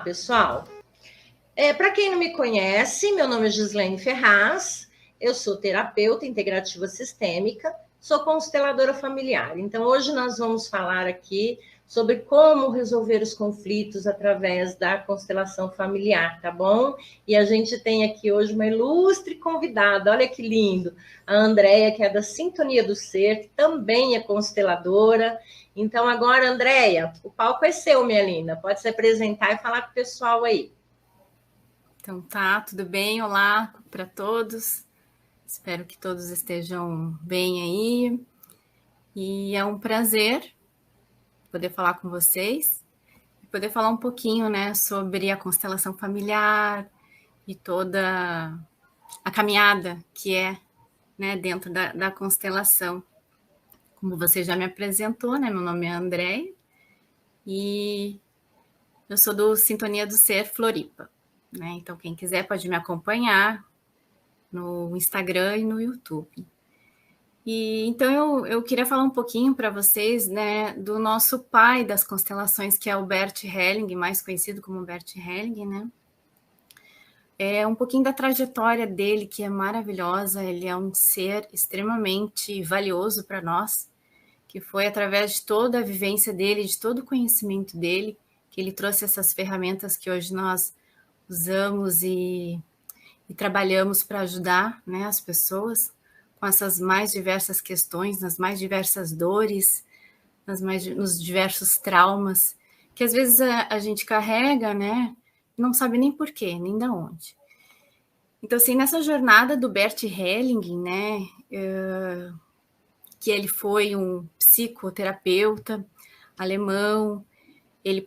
pessoal. Para quem não me conhece, meu nome é Gislaine Ferraz, eu sou terapeuta integrativa sistêmica, sou consteladora familiar. Então, hoje nós vamos falar aqui sobre como resolver os conflitos através da constelação familiar, tá bom? E a gente tem aqui hoje uma ilustre convidada, olha que lindo, a Andréia, que é da Sintonia do Ser, que também é consteladora. Então, agora, Andréia, o palco é seu, minha linda, pode se apresentar e falar com o pessoal aí. Então tá, tudo bem? Olá para todos. Espero que todos estejam bem aí. E é um prazer poder falar com vocês, poder falar um pouquinho, né, sobre a constelação familiar e toda a caminhada que é, né, dentro da constelação. Como você já me apresentou, né, meu nome é Andréia e eu sou do Sintonia do Ser Floripa. Né? Então, quem quiser pode me acompanhar no Instagram e no YouTube. E então eu queria falar um pouquinho para vocês, né, do nosso pai das constelações, que é o Bert Helling, mais conhecido como Bert Helling, né? É um pouquinho da trajetória dele, que é maravilhosa. Ele é um ser extremamente valioso para nós, que foi através de toda a vivência dele, de todo o conhecimento dele, que ele trouxe essas ferramentas que hoje nós usamos e trabalhamos para ajudar, né, as pessoas com essas mais diversas questões, nas mais diversas dores, nos diversos traumas, que às vezes a gente carrega, né, não sabe nem porquê, nem da onde. Então, assim, nessa jornada do Bert Helling, né, que ele foi um psicoterapeuta alemão. Ele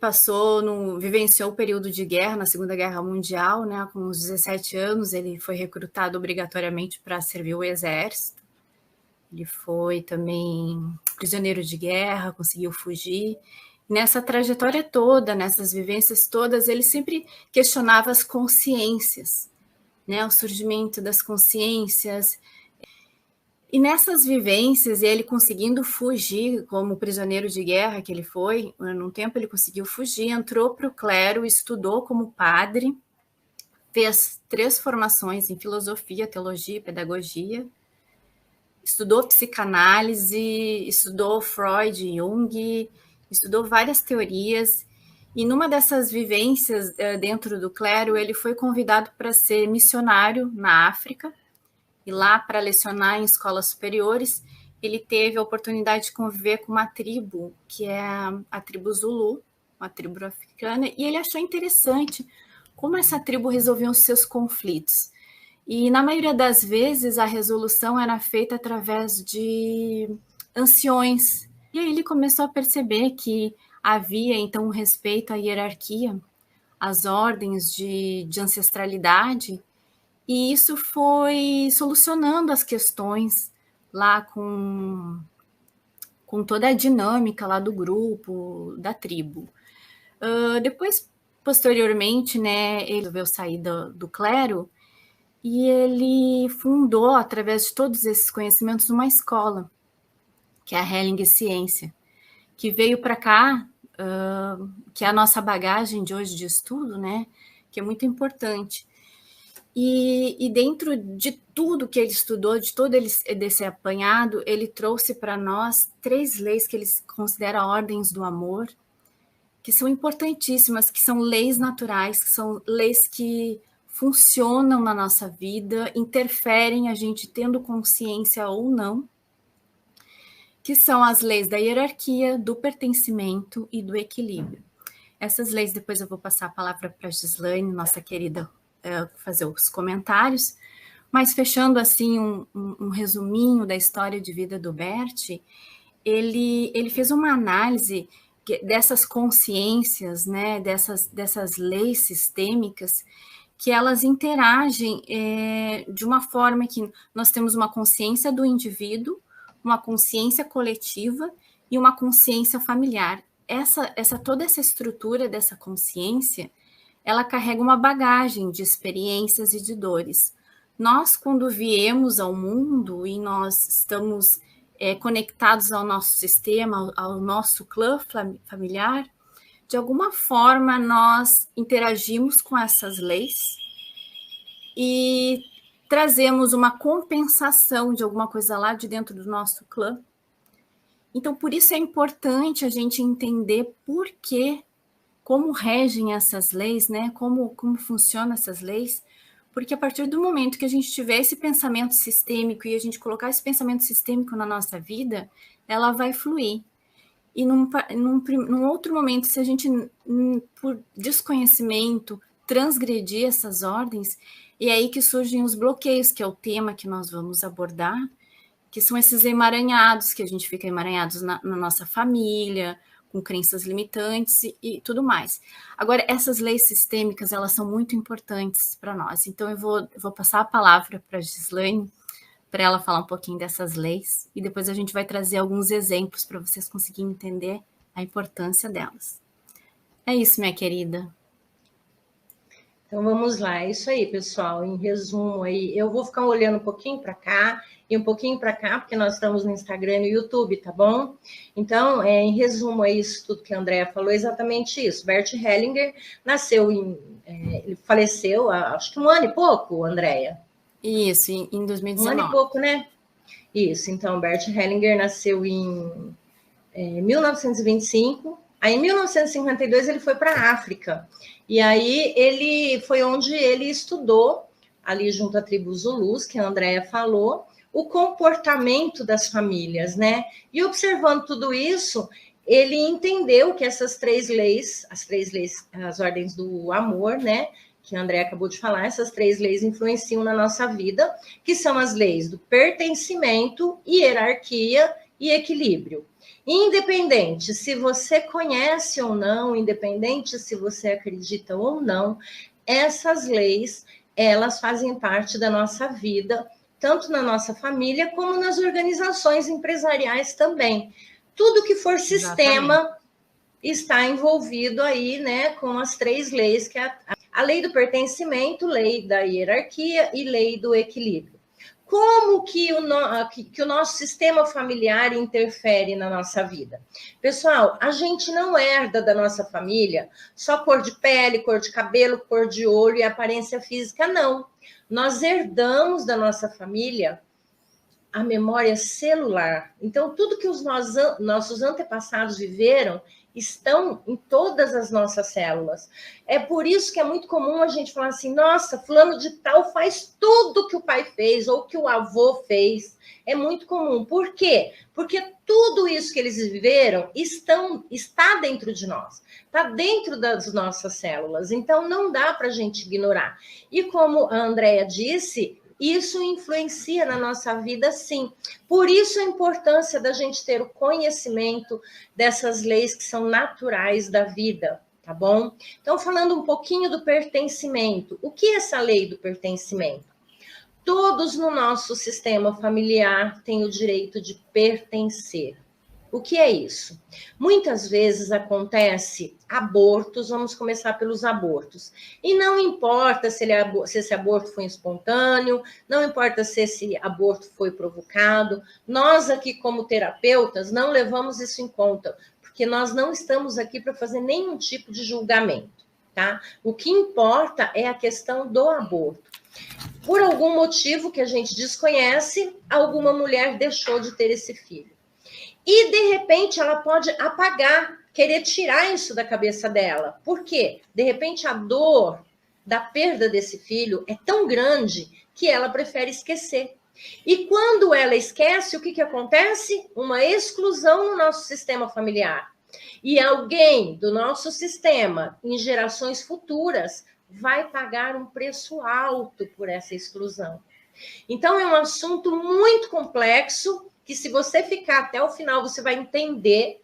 vivenciou o período de guerra, na Segunda Guerra Mundial, né? Com uns 17 anos, ele foi recrutado obrigatoriamente para servir o exército. Ele foi também prisioneiro de guerra, conseguiu fugir. Nessa trajetória toda, nessas vivências todas, ele sempre questionava as consciências, né? O surgimento das consciências. E nessas vivências, ele conseguindo fugir, como prisioneiro de guerra que ele foi, num tempo ele conseguiu fugir, entrou para o clero, estudou como padre, fez 3 formações em filosofia, teologia e pedagogia, estudou psicanálise, estudou Freud, Jung, estudou várias teorias, e numa dessas vivências dentro do clero, ele foi convidado para ser missionário na África. E lá, para lecionar em escolas superiores, ele teve a oportunidade de conviver com uma tribo, que é a tribo Zulu, uma tribo africana, e ele achou interessante como essa tribo resolvia os seus conflitos. E, na maioria das vezes, a resolução era feita através de anciões. E aí ele começou a perceber que havia, então, um respeito à hierarquia, às ordens de ancestralidade. E isso foi solucionando as questões lá com toda a dinâmica lá do grupo, da tribo. Depois, posteriormente, né, ele resolveu sair do clero e ele fundou, através de todos esses conhecimentos, uma escola, que é a Helling Ciência, que veio para cá, que é a nossa bagagem de hoje de estudo, né, que é muito importante. E dentro de tudo que ele estudou, de todo desse apanhado, ele trouxe para nós 3 leis que ele considera ordens do amor, que são importantíssimas, que são leis naturais, que são leis que funcionam na nossa vida, interferem a gente tendo consciência ou não, que são as leis da hierarquia, do pertencimento e do equilíbrio. Essas leis, depois eu vou passar a palavra para a Gislaine, nossa querida, fazer os comentários, mas fechando assim um resuminho da história de vida do Bert, ele fez uma análise dessas consciências, né, dessas leis sistêmicas, que elas interagem de uma forma que nós temos uma consciência do indivíduo, uma consciência coletiva e uma consciência familiar. Toda essa estrutura dessa consciência, ela carrega uma bagagem de experiências e de dores. Nós, quando viemos ao mundo e nós estamos conectados ao nosso sistema, ao nosso clã familiar, de alguma forma, nós interagimos com essas leis e trazemos uma compensação de alguma coisa lá de dentro do nosso clã. Então, por isso é importante a gente entender por que, como regem essas leis, né? Como funcionam essas leis, porque a partir do momento que a gente tiver esse pensamento sistêmico e a gente colocar esse pensamento sistêmico na nossa vida, ela vai fluir. E num outro momento, se a gente, por desconhecimento, transgredir essas ordens, é aí que surgem os bloqueios, que é o tema que nós vamos abordar, que são esses emaranhados, que a gente fica emaranhados na nossa família, com crenças limitantes e tudo mais. Agora, essas leis sistêmicas, elas são muito importantes para nós. Então, eu vou passar a palavra para a Gislaine, para ela falar um pouquinho dessas leis, e depois a gente vai trazer alguns exemplos para vocês conseguirem entender a importância delas. É isso, minha querida. Então, vamos lá. É isso aí, pessoal. Em resumo, aí, eu vou ficar olhando um pouquinho para cá e um pouquinho para cá, porque nós estamos no Instagram e no YouTube, tá bom? Então, em resumo, é isso tudo que a Andrea falou, exatamente isso. Bert Hellinger nasceu ele faleceu há, acho que 1 ano e pouco, Andrea. Isso, em 2019. 1 ano e pouco, né? Isso, então, Bert Hellinger nasceu em 1925. Aí, em 1952, ele foi para a África. E aí, ele foi onde ele estudou, ali junto à tribo Zulus, que a Andrea falou, o comportamento das famílias, né? E observando tudo isso, ele entendeu que essas 3 leis, as ordens do amor, né? Que a Andrea acabou de falar, essas 3 leis influenciam na nossa vida, que são as leis do pertencimento, hierarquia e equilíbrio. Independente se você conhece ou não, independente se você acredita ou não, essas leis, elas fazem parte da nossa vida, tanto na nossa família como nas organizações empresariais também. Tudo que for sistema Exatamente. Está envolvido aí, né, com as 3 leis, que é a lei do pertencimento, lei da hierarquia e lei do equilíbrio. Como que o nosso sistema familiar interfere na nossa vida? Pessoal, a gente não herda da nossa família só cor de pele, cor de cabelo, cor de olho e aparência física, não. Nós herdamos da nossa família a memória celular. Então, tudo que os nossos antepassados viveram estão em todas as nossas células. É por isso que é muito comum a gente falar assim, nossa, fulano de tal faz tudo que o pai fez ou que o avô fez. É muito comum. Por quê? Porque tudo isso que eles viveram está dentro de nós, está dentro das nossas células. Então, não dá para a gente ignorar. E como a Andrea disse, isso influencia na nossa vida, sim. Por isso a importância da gente ter o conhecimento dessas leis que são naturais da vida, tá bom? Então, falando um pouquinho do pertencimento. O que é essa lei do pertencimento? Todos no nosso sistema familiar têm o direito de pertencer. O que é isso? Muitas vezes acontece abortos, vamos começar pelos abortos. E não importa se esse aborto foi espontâneo, não importa se esse aborto foi provocado. Nós aqui, como terapeutas, não levamos isso em conta, porque nós não estamos aqui para fazer nenhum tipo de julgamento, tá? O que importa é a questão do aborto. Por algum motivo que a gente desconhece, alguma mulher deixou de ter esse filho. E, de repente, ela pode apagar, querer tirar isso da cabeça dela. Por quê? De repente, a dor da perda desse filho é tão grande que ela prefere esquecer. E quando ela esquece, o que acontece? Uma exclusão no nosso sistema familiar. E alguém do nosso sistema, em gerações futuras, vai pagar um preço alto por essa exclusão. Então, é um assunto muito complexo, que se você ficar até o final, você vai entender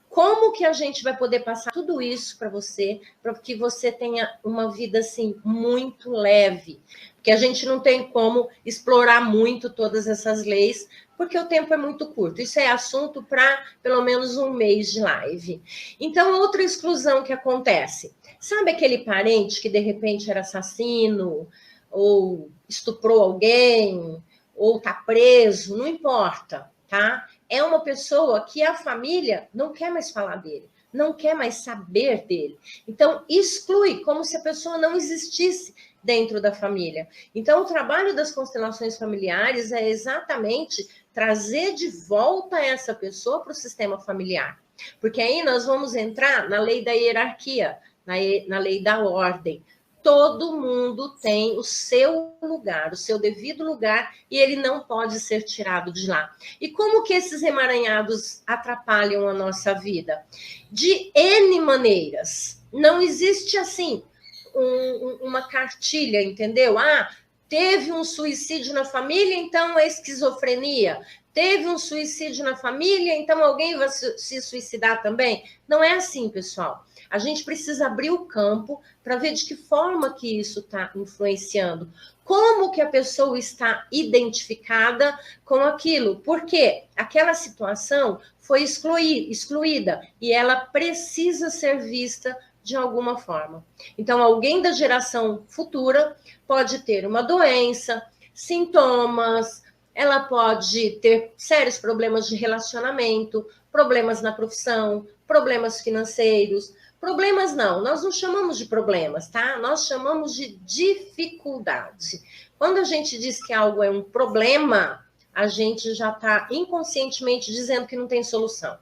como que a gente vai poder passar tudo isso para você, para que você tenha uma vida, assim, muito leve. Porque a gente não tem como explorar muito todas essas leis, porque o tempo é muito curto. Isso é assunto para pelo menos 1 mês de live. Então, outra exclusão que acontece. Sabe aquele parente que, de repente, era assassino, ou estuprou alguém, ou está preso, não importa, tá? É uma pessoa que a família não quer mais falar dele, não quer mais saber dele. Então, exclui, como se a pessoa não existisse dentro da família. Então, o trabalho das constelações familiares é exatamente trazer de volta essa pessoa para o sistema familiar. Porque aí nós vamos entrar na lei da hierarquia, na lei da ordem. Todo mundo tem o seu lugar, o seu devido lugar, e ele não pode ser tirado de lá. E como que esses emaranhados atrapalham a nossa vida? De N maneiras. Não existe, assim, uma cartilha, entendeu? Teve um suicídio na família, então é esquizofrenia. Teve um suicídio na família, então alguém vai se suicidar também? Não é assim, pessoal. A gente precisa abrir o campo para ver de que forma que isso está influenciando. Como que a pessoa está identificada com aquilo? Porque aquela situação foi excluída e ela precisa ser vista de alguma forma. Então, alguém da geração futura pode ter uma doença, sintomas, ela pode ter sérios problemas de relacionamento, problemas na profissão, problemas financeiros. Problemas não, nós não chamamos de problemas, tá? Nós chamamos de dificuldade. Quando a gente diz que algo é um problema, a gente já está inconscientemente dizendo que não tem solução.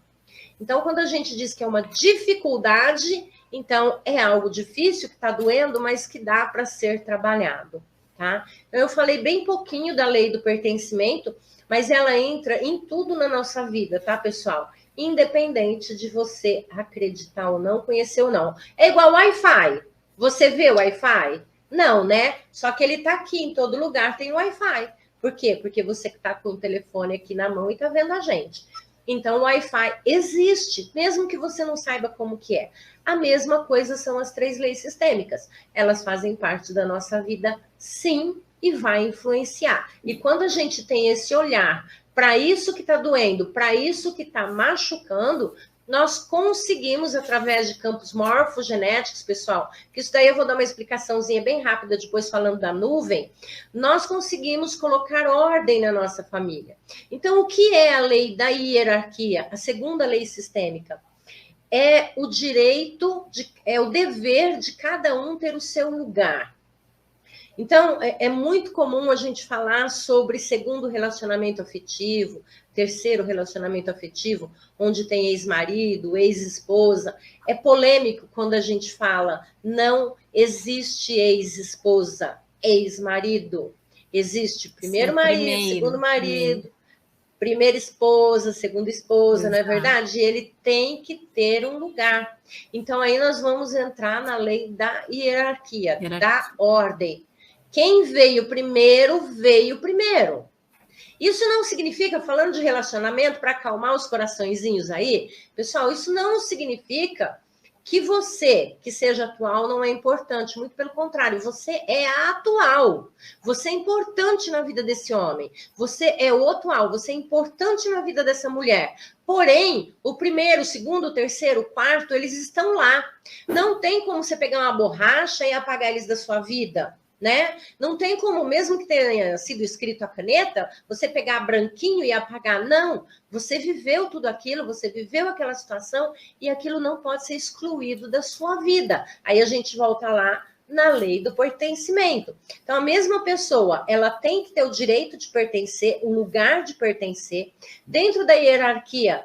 Então, quando a gente diz que é uma dificuldade, então é algo difícil, que está doendo, mas que dá para ser trabalhado, tá? Eu falei bem pouquinho da lei do pertencimento, mas ela entra em tudo na nossa vida, tá, pessoal? Independente de você acreditar ou não, conhecer ou não. É igual Wi-Fi. Você vê o Wi-Fi? Não, né? Só que ele está aqui, em todo lugar tem Wi-Fi. Por quê? Porque você está com o telefone aqui na mão e está vendo a gente. Então, o Wi-Fi existe, mesmo que você não saiba como que é. A mesma coisa são as 3 leis sistêmicas. Elas fazem parte da nossa vida, sim, e vai influenciar. E quando a gente tem esse olhar para isso que está doendo, para isso que está machucando, nós conseguimos, através de campos morfogenéticos, pessoal, que isso daí eu vou dar uma explicaçãozinha bem rápida depois falando da nuvem, nós conseguimos colocar ordem na nossa família. Então, o que é a lei da hierarquia? A segunda lei sistêmica. É o direito, é o dever de cada um ter o seu lugar. Então, é muito comum a gente falar sobre segundo relacionamento afetivo, terceiro relacionamento afetivo, onde tem ex-marido, ex-esposa. É polêmico quando a gente fala, não existe ex-esposa, ex-marido. Existe primeiro marido, segundo marido, primeira esposa, segunda esposa, não é verdade? E ele tem que ter um lugar. Então, aí nós vamos entrar na lei da hierarquia. Da ordem. Quem veio primeiro, veio primeiro. Isso não significa, falando de relacionamento, para acalmar os coraçõezinhos aí, pessoal, isso não significa que você, que seja atual, não é importante. Muito pelo contrário, você é atual. Você é importante na vida desse homem. Você é o atual, você é importante na vida dessa mulher. Porém, o primeiro, o segundo, o terceiro, o quarto, eles estão lá. Não tem como você pegar uma borracha e apagar eles da sua vida. Né? Não tem como, mesmo que tenha sido escrito a caneta, você pegar branquinho e apagar. Não, você viveu tudo aquilo, você viveu aquela situação e aquilo não pode ser excluído da sua vida. Aí a gente volta lá na lei do pertencimento. Então, a mesma pessoa, ela tem que ter o direito de pertencer, o lugar de pertencer. Dentro da hierarquia,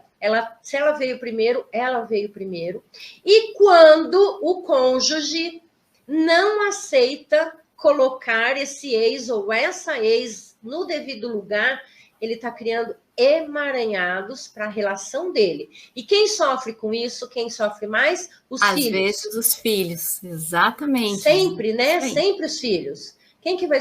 se ela veio primeiro, ela veio primeiro. E quando o cônjuge não aceita colocar esse ex ou essa ex no devido lugar, ele está criando emaranhados para a relação dele. E quem sofre com isso, quem sofre mais? Os filhos. Às vezes os filhos, exatamente. Sempre, né? Sempre os filhos. Quem que vai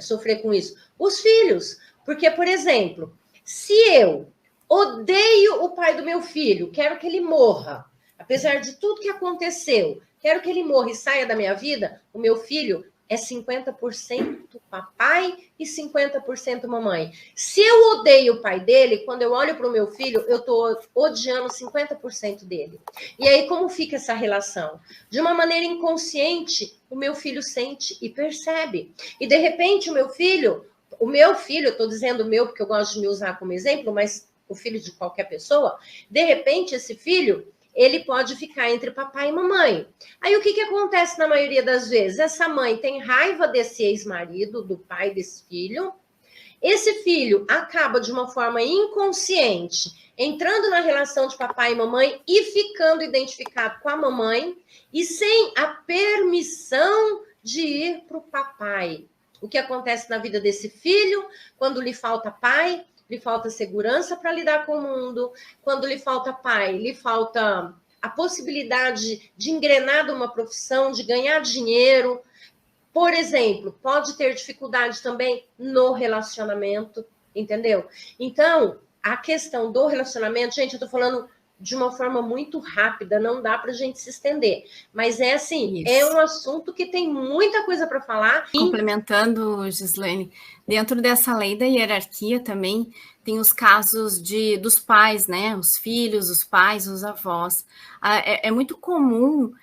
sofrer com isso? Os filhos. Porque, por exemplo, se eu odeio o pai do meu filho, quero que ele morra, apesar de tudo que aconteceu, quero que ele morra e saia da minha vida, o meu filho é 50% papai e 50% mamãe. Se eu odeio o pai dele, quando eu olho para o meu filho, eu estou odiando 50% dele. E aí, como fica essa relação? De uma maneira inconsciente, o meu filho sente e percebe. E, de repente, o meu filho, eu estou dizendo o meu porque eu gosto de me usar como exemplo, mas o filho de qualquer pessoa, de repente, esse filho, ele pode ficar entre papai e mamãe. Aí o que acontece na maioria das vezes? Essa mãe tem raiva desse ex-marido, do pai desse filho. Esse filho acaba de uma forma inconsciente entrando na relação de papai e mamãe e ficando identificado com a mamãe e sem a permissão de ir para o papai. O que acontece na vida desse filho quando lhe falta pai? Lhe falta segurança para lidar com o mundo. Quando lhe falta pai, lhe falta a possibilidade de engrenar numa profissão, de ganhar dinheiro. Por exemplo, pode ter dificuldade também no relacionamento, entendeu? Então, a questão do relacionamento, gente, eu tô falando de uma forma muito rápida, não dá pra gente se estender. Mas é assim, isso. É um assunto que tem muita coisa para falar. Complementando, Gislene, dentro dessa lei da hierarquia também tem os casos dos pais, né? Os filhos, os pais, os avós. É muito comum,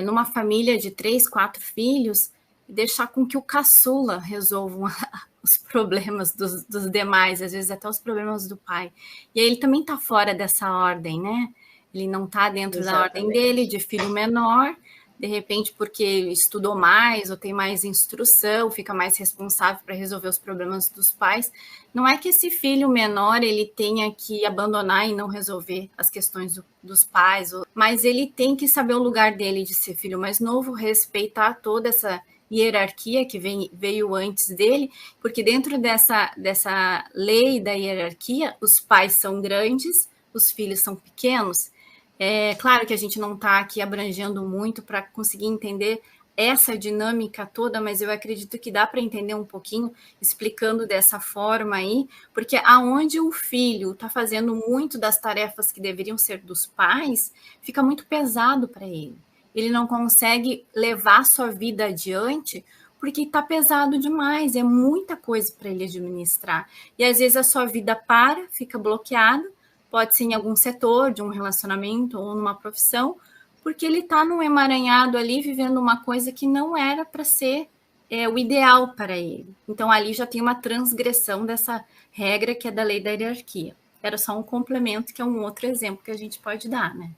numa família de 3, 4 filhos, deixar com que o caçula resolva os problemas dos demais, às vezes até os problemas do pai. E aí ele também está fora dessa ordem, né? Ele não está dentro Exatamente. Da ordem dele, de filho menor, de repente porque estudou mais ou tem mais instrução, fica mais responsável para resolver os problemas dos pais. Não é que esse filho menor ele tenha que abandonar e não resolver as questões dos pais, mas ele tem que saber o lugar dele de ser filho mais novo, respeitar toda essa hierarquia que veio antes dele, porque dentro dessa lei da hierarquia, os pais são grandes, os filhos são pequenos. É claro que a gente não está aqui abrangendo muito para conseguir entender essa dinâmica toda, mas eu acredito que dá para entender um pouquinho explicando dessa forma aí, porque aonde o filho está fazendo muito das tarefas que deveriam ser dos pais, fica muito pesado para ele. Ele não consegue levar sua vida adiante porque está pesado demais, é muita coisa para ele administrar. E às vezes a sua vida fica bloqueada, pode ser em algum setor de um relacionamento ou numa profissão, porque ele está num emaranhado ali, vivendo uma coisa que não era para ser o ideal para ele. Então ali já tem uma transgressão dessa regra que é da lei da hierarquia. Era só um complemento, que é um outro exemplo que a gente pode dar, né?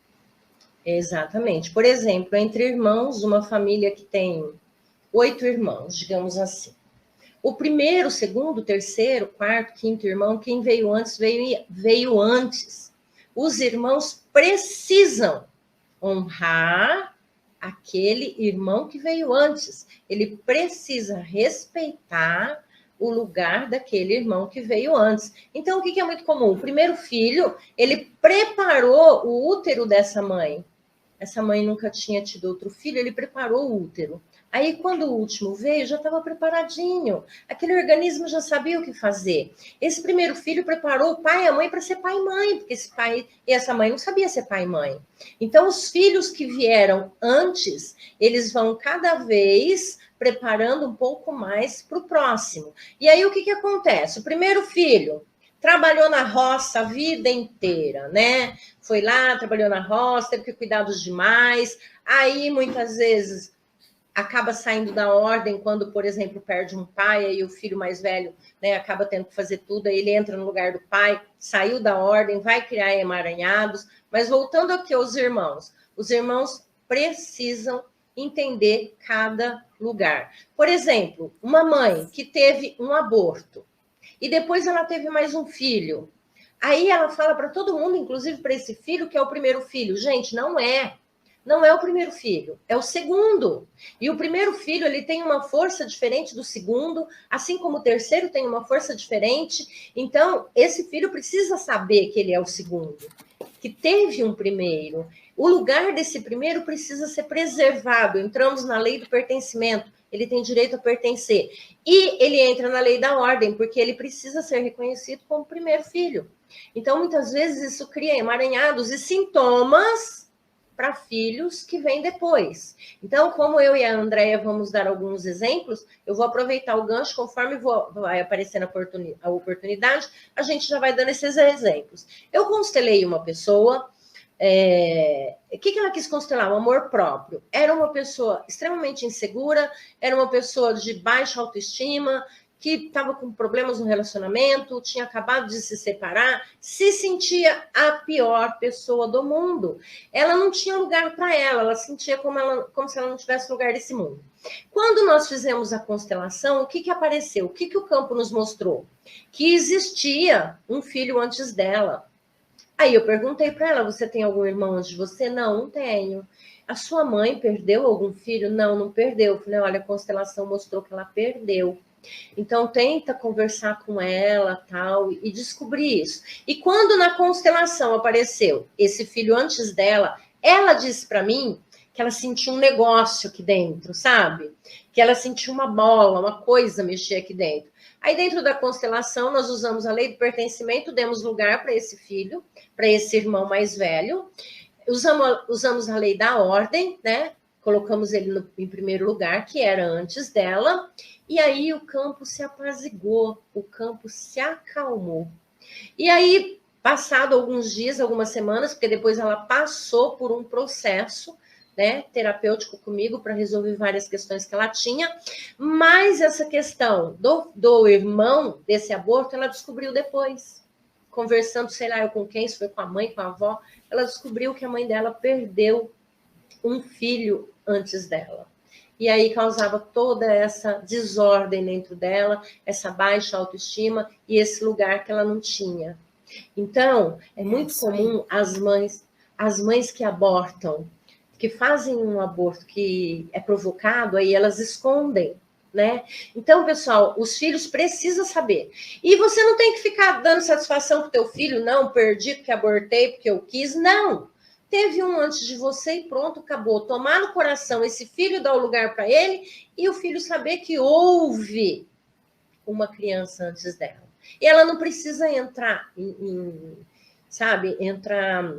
Exatamente. Por exemplo, entre irmãos, uma família que tem 8 irmãos, digamos assim. O primeiro, segundo, terceiro, quarto, quinto irmão, quem veio antes, veio antes. Os irmãos precisam honrar aquele irmão que veio antes. Ele precisa respeitar o lugar daquele irmão que veio antes. Então, o que é muito comum? O primeiro filho, ele preparou o útero dessa mãe. Essa mãe nunca tinha tido outro filho, ele preparou o útero. Aí, quando o último veio, já estava preparadinho. Aquele organismo já sabia o que fazer. Esse primeiro filho preparou o pai e a mãe para ser pai e mãe, porque esse pai e essa mãe não sabia ser pai e mãe. Então, os filhos que vieram antes, eles vão cada vez preparando um pouco mais para o próximo. E aí, o que acontece? O primeiro filho trabalhou na roça a vida inteira, né? Foi lá, trabalhou na roça, teve que cuidar dos demais. Aí, muitas vezes, acaba saindo da ordem quando, por exemplo, perde um pai, aí o filho mais velho, né, acaba tendo que fazer tudo, aí ele entra no lugar do pai, saiu da ordem, vai criar emaranhados. Mas voltando aqui aos irmãos, os irmãos precisam entender cada lugar. Por exemplo, uma mãe que teve um aborto, e depois ela teve mais um filho. Aí ela fala para todo mundo, inclusive para esse filho, que é o primeiro filho. Gente, não é. Não é o primeiro filho, é o segundo. E o primeiro filho, ele tem uma força diferente do segundo, assim como o terceiro tem uma força diferente. Então, esse filho precisa saber que ele é o segundo, que teve um primeiro. O lugar desse primeiro precisa ser preservado. Entramos na lei do pertencimento. Ele tem direito a pertencer. E ele entra na lei da ordem, porque ele precisa ser reconhecido como primeiro filho. Então, muitas vezes, isso cria emaranhados e sintomas para filhos que vêm depois. Então, como eu e a Andréia vamos dar alguns exemplos, eu vou aproveitar o gancho, conforme vai aparecendo a oportunidade, a gente já vai dando esses exemplos. Eu constelei uma pessoa... O que ela quis constelar? O amor próprio. Era uma pessoa extremamente insegura, era uma pessoa de baixa autoestima, que estava com problemas no relacionamento, tinha acabado de se separar, se sentia a pior pessoa do mundo. Ela não tinha lugar para ela sentia como se ela não tivesse lugar nesse mundo. Quando nós fizemos a constelação, o que apareceu? O que o campo nos mostrou? Que existia um filho antes dela. Aí eu perguntei para ela, você tem algum irmão antes de você? Não, não tenho. A sua mãe perdeu algum filho? Não, não perdeu. Eu falei, olha, a constelação mostrou que ela perdeu. Então, tenta conversar com ela, tal, e descobrir isso. E quando na constelação apareceu esse filho antes dela, ela disse para mim que ela sentiu um negócio aqui dentro, sabe? Que ela sentiu uma bola, uma coisa mexer aqui dentro. Aí, dentro da constelação, nós usamos a lei do pertencimento, demos lugar para esse filho, para esse irmão mais velho. Usamos a lei da ordem, né? Colocamos ele em primeiro lugar, que era antes dela. E aí o campo se apaziguou, o campo se acalmou. E aí, passado alguns dias, algumas semanas, porque depois ela passou por um processo, né, terapêutico comigo para resolver várias questões que ela tinha, mas essa questão do irmão desse aborto, ela descobriu depois, conversando, sei lá, eu com quem, se foi com a mãe, com a avó, ela descobriu que a mãe dela perdeu um filho antes dela. E aí causava toda essa desordem dentro dela, essa baixa autoestima e esse lugar que ela não tinha. Então, é muito comum as mães que abortam, que fazem um aborto que é provocado, aí elas escondem, né? Então, pessoal, os filhos precisam saber. E você não tem que ficar dando satisfação pro teu filho, não, perdi porque abortei, porque eu quis, não. Teve um antes de você e pronto, acabou. Tomar no coração esse filho, dar o lugar para ele e o filho saber que houve uma criança antes dela. E ela não precisa entrar entrar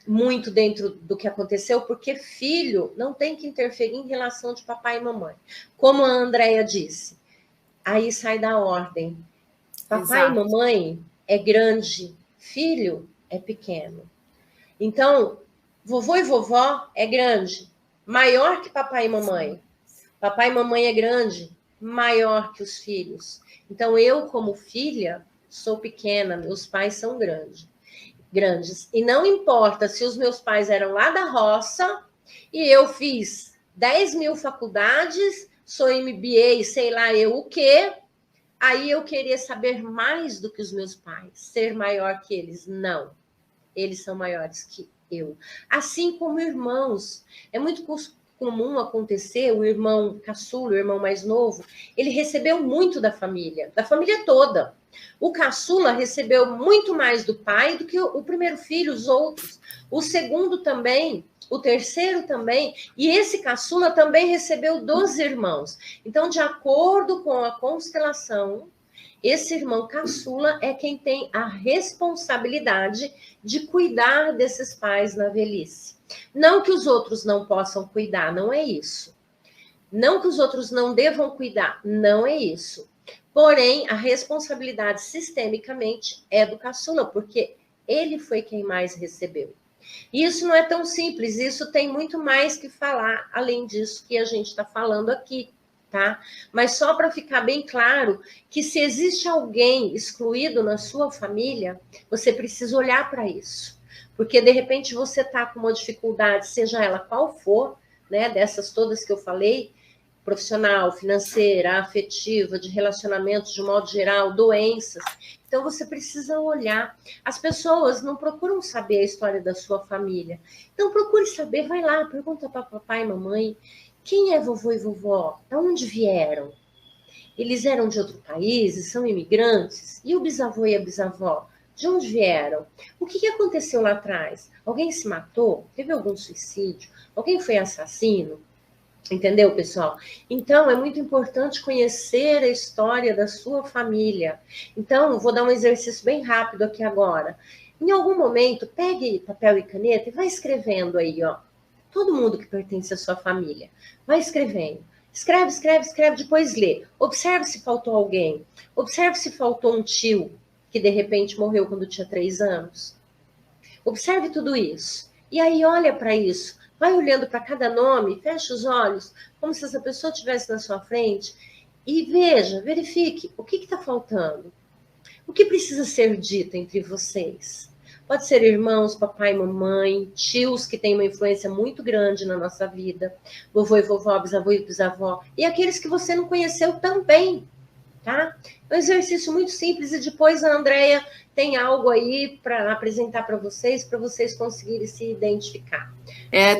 muito dentro do que aconteceu, porque filho não tem que interferir em relação de papai e mamãe. Como a Andréia disse, aí sai da ordem. Papai e mamãe é grande, filho é pequeno. Então, vovô e vovó é grande, maior que papai e mamãe. Papai e mamãe é grande, maior que os filhos. Então, eu, como filha, sou pequena, meus pais são grandes. E não importa se os meus pais eram lá da roça e eu fiz 10.000 faculdades, sou MBA, sei lá eu o quê, aí eu queria saber mais do que os meus pais, ser maior que eles. Não. Eles são maiores que eu. Assim como irmãos. É muito comum acontecer, o irmão caçula, o irmão mais novo, ele recebeu muito da família toda. O caçula recebeu muito mais do pai do que o primeiro filho, os outros. O segundo também, o terceiro também, e esse caçula também recebeu dos irmãos. Então, de acordo com a constelação, esse irmão caçula é quem tem a responsabilidade de cuidar desses pais na velhice. Não que os outros não possam cuidar, não é isso. Não que os outros não devam cuidar, não é isso. Porém, a responsabilidade sistemicamente é do caçula, porque ele foi quem mais recebeu. E isso não é tão simples, isso tem muito mais que falar, além disso que a gente está falando aqui. Tá? Mas só para ficar bem claro que se existe alguém excluído na sua família, você precisa olhar para isso. Porque, de repente, você está com uma dificuldade, seja ela qual for, né, dessas todas que eu falei, profissional, financeira, afetiva, de relacionamentos de modo geral, doenças. Então, você precisa olhar. As pessoas não procuram saber a história da sua família. Então, procure saber, vai lá, pergunta para papai e mamãe, quem é vovô e vovó? De onde vieram? Eles eram de outro país? São imigrantes? E o bisavô e a bisavó? De onde vieram? O que aconteceu lá atrás? Alguém se matou? Teve algum suicídio? Alguém foi assassino? Entendeu, pessoal? Então, é muito importante conhecer a história da sua família. Então, vou dar um exercício bem rápido aqui agora. Em algum momento, pegue papel e caneta e vai escrevendo aí, ó. Todo mundo que pertence à sua família. Vai escrevendo. Escreve, escreve, escreve, depois lê. Observe se faltou alguém. Observe se faltou um tio que, de repente, morreu quando tinha 3 anos. Observe tudo isso. E aí, olha para isso. Vai olhando para cada nome, fecha os olhos, como se essa pessoa estivesse na sua frente e veja, verifique o que está faltando. O que precisa ser dito entre vocês? Pode ser irmãos, papai, mamãe, tios que têm uma influência muito grande na nossa vida, vovô e vovó, bisavô e bisavó, e aqueles que você não conheceu também, tá? É um exercício muito simples e depois a Andrea tem algo aí para apresentar para vocês conseguirem se identificar.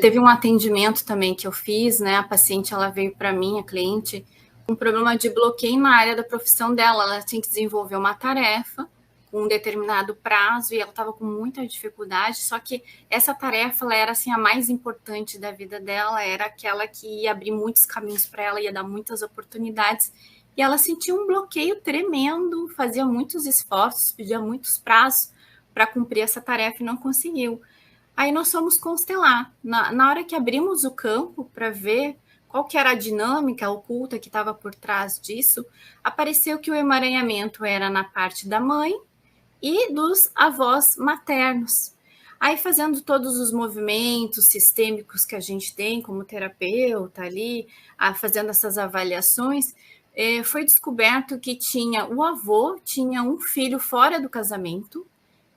Teve um atendimento também que eu fiz, né? A paciente, ela veio para mim, a cliente, com um problema de bloqueio na área da profissão dela. Ela tinha que desenvolver uma tarefa com um determinado prazo e ela estava com muita dificuldade, só que essa tarefa ela era assim, a mais importante da vida dela, era aquela que ia abrir muitos caminhos para ela, ia dar muitas oportunidades, e ela sentia um bloqueio tremendo, fazia muitos esforços, pedia muitos prazos para cumprir essa tarefa e não conseguiu. Aí nós fomos constelar. Na hora que abrimos o campo para ver qual que era a dinâmica oculta que estava por trás disso, apareceu que o emaranhamento era na parte da mãe e dos avós maternos. Aí, fazendo todos os movimentos sistêmicos que a gente tem como terapeuta ali, fazendo essas avaliações, foi descoberto que o avô tinha um filho fora do casamento,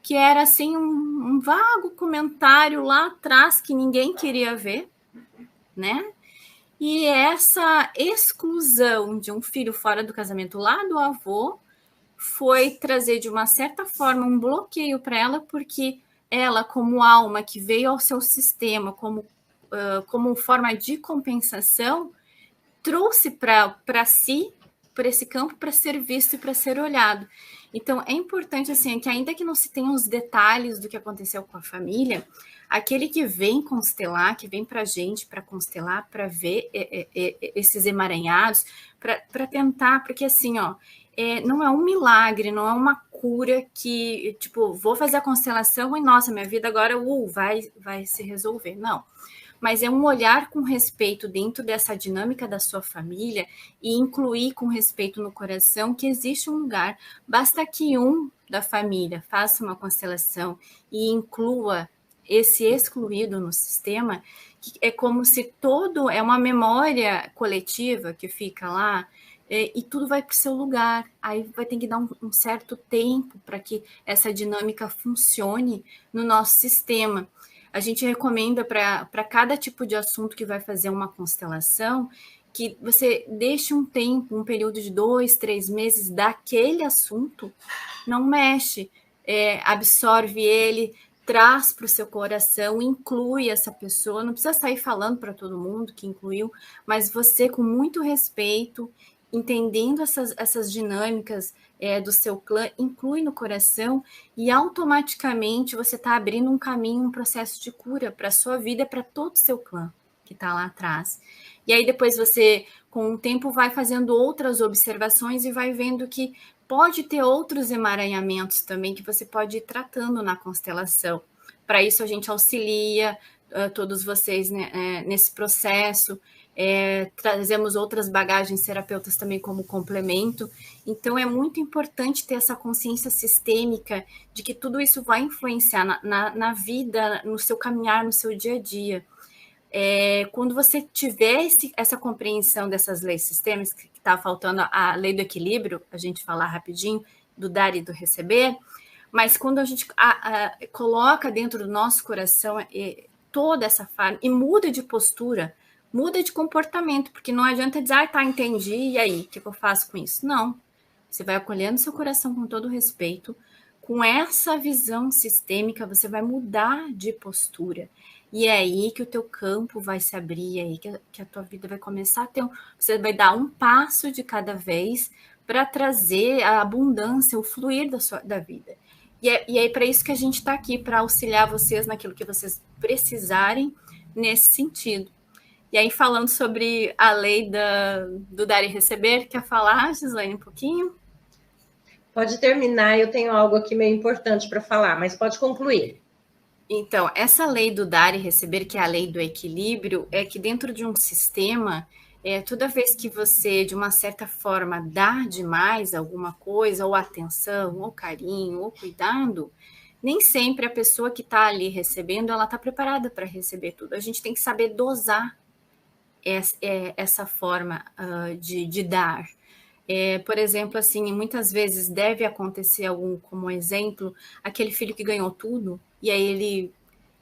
que era assim um vago comentário lá atrás que ninguém queria ver, né? E essa exclusão de um filho fora do casamento lá do avô foi trazer, de uma certa forma, um bloqueio para ela, porque ela, como alma que veio ao seu sistema como forma de compensação, trouxe para si, para esse campo, para ser visto e para ser olhado. Então, é importante, assim, que ainda que não se tenha os detalhes do que aconteceu com a família, aquele que vem constelar, que vem para a gente para constelar, para ver esses emaranhados, para tentar, porque assim, não é um milagre, não é uma cura que, tipo, vou fazer a constelação e, nossa, minha vida agora vai se resolver. Não. Mas é um olhar com respeito dentro dessa dinâmica da sua família e incluir com respeito no coração que existe um lugar. Basta que um da família faça uma constelação e inclua esse excluído no sistema, que é como se é uma memória coletiva que fica lá, e tudo vai para o seu lugar. Aí vai ter que dar um certo tempo para que essa dinâmica funcione no nosso sistema. A gente recomenda para cada tipo de assunto que vai fazer uma constelação, que você deixe um tempo, um período de 2, 3 meses daquele assunto, não mexe, absorve ele, traz para o seu coração, inclui essa pessoa, não precisa sair falando para todo mundo que incluiu, mas você, com muito respeito, entendendo essas dinâmicas do seu clã, inclui no coração e automaticamente você está abrindo um caminho, um processo de cura para a sua vida, para todo o seu clã que está lá atrás. E aí depois você, com o tempo, vai fazendo outras observações e vai vendo que pode ter outros emaranhamentos também que você pode ir tratando na constelação. Para isso a gente auxilia todos vocês, né, nesse processo. Trazemos outras bagagens terapeutas também como complemento. Então é muito importante ter essa consciência sistêmica de que tudo isso vai influenciar na vida, no seu caminhar, no seu dia a dia. Quando você tiver essa compreensão dessas leis sistêmicas, que está faltando a lei do equilíbrio, a gente falar rapidinho, do dar e do receber, mas quando a gente coloca dentro do nosso coração toda essa forma e muda de postura, muda de comportamento, porque não adianta dizer, tá, entendi, e aí, o que eu faço com isso? Não. Você vai acolhendo seu coração com todo respeito, com essa visão sistêmica, você vai mudar de postura. E é aí que o teu campo vai se abrir, é aí que a tua vida vai começar a ter você vai dar um passo de cada vez para trazer a abundância, o fluir da vida. E é para isso que a gente está aqui, para auxiliar vocês naquilo que vocês precisarem nesse sentido. E aí, falando sobre a lei do dar e receber, quer falar, Gislaine, um pouquinho? Pode terminar, eu tenho algo aqui meio importante para falar, mas pode concluir. Então, essa lei do dar e receber, que é a lei do equilíbrio, é que dentro de um sistema, toda vez que você, de uma certa forma, dá demais alguma coisa, ou atenção, ou carinho, ou cuidado, nem sempre a pessoa que está ali recebendo, ela está preparada para receber tudo. A gente tem que saber dosar essa forma de dar. Por exemplo, assim, muitas vezes deve acontecer como exemplo, aquele filho que ganhou tudo, e aí ele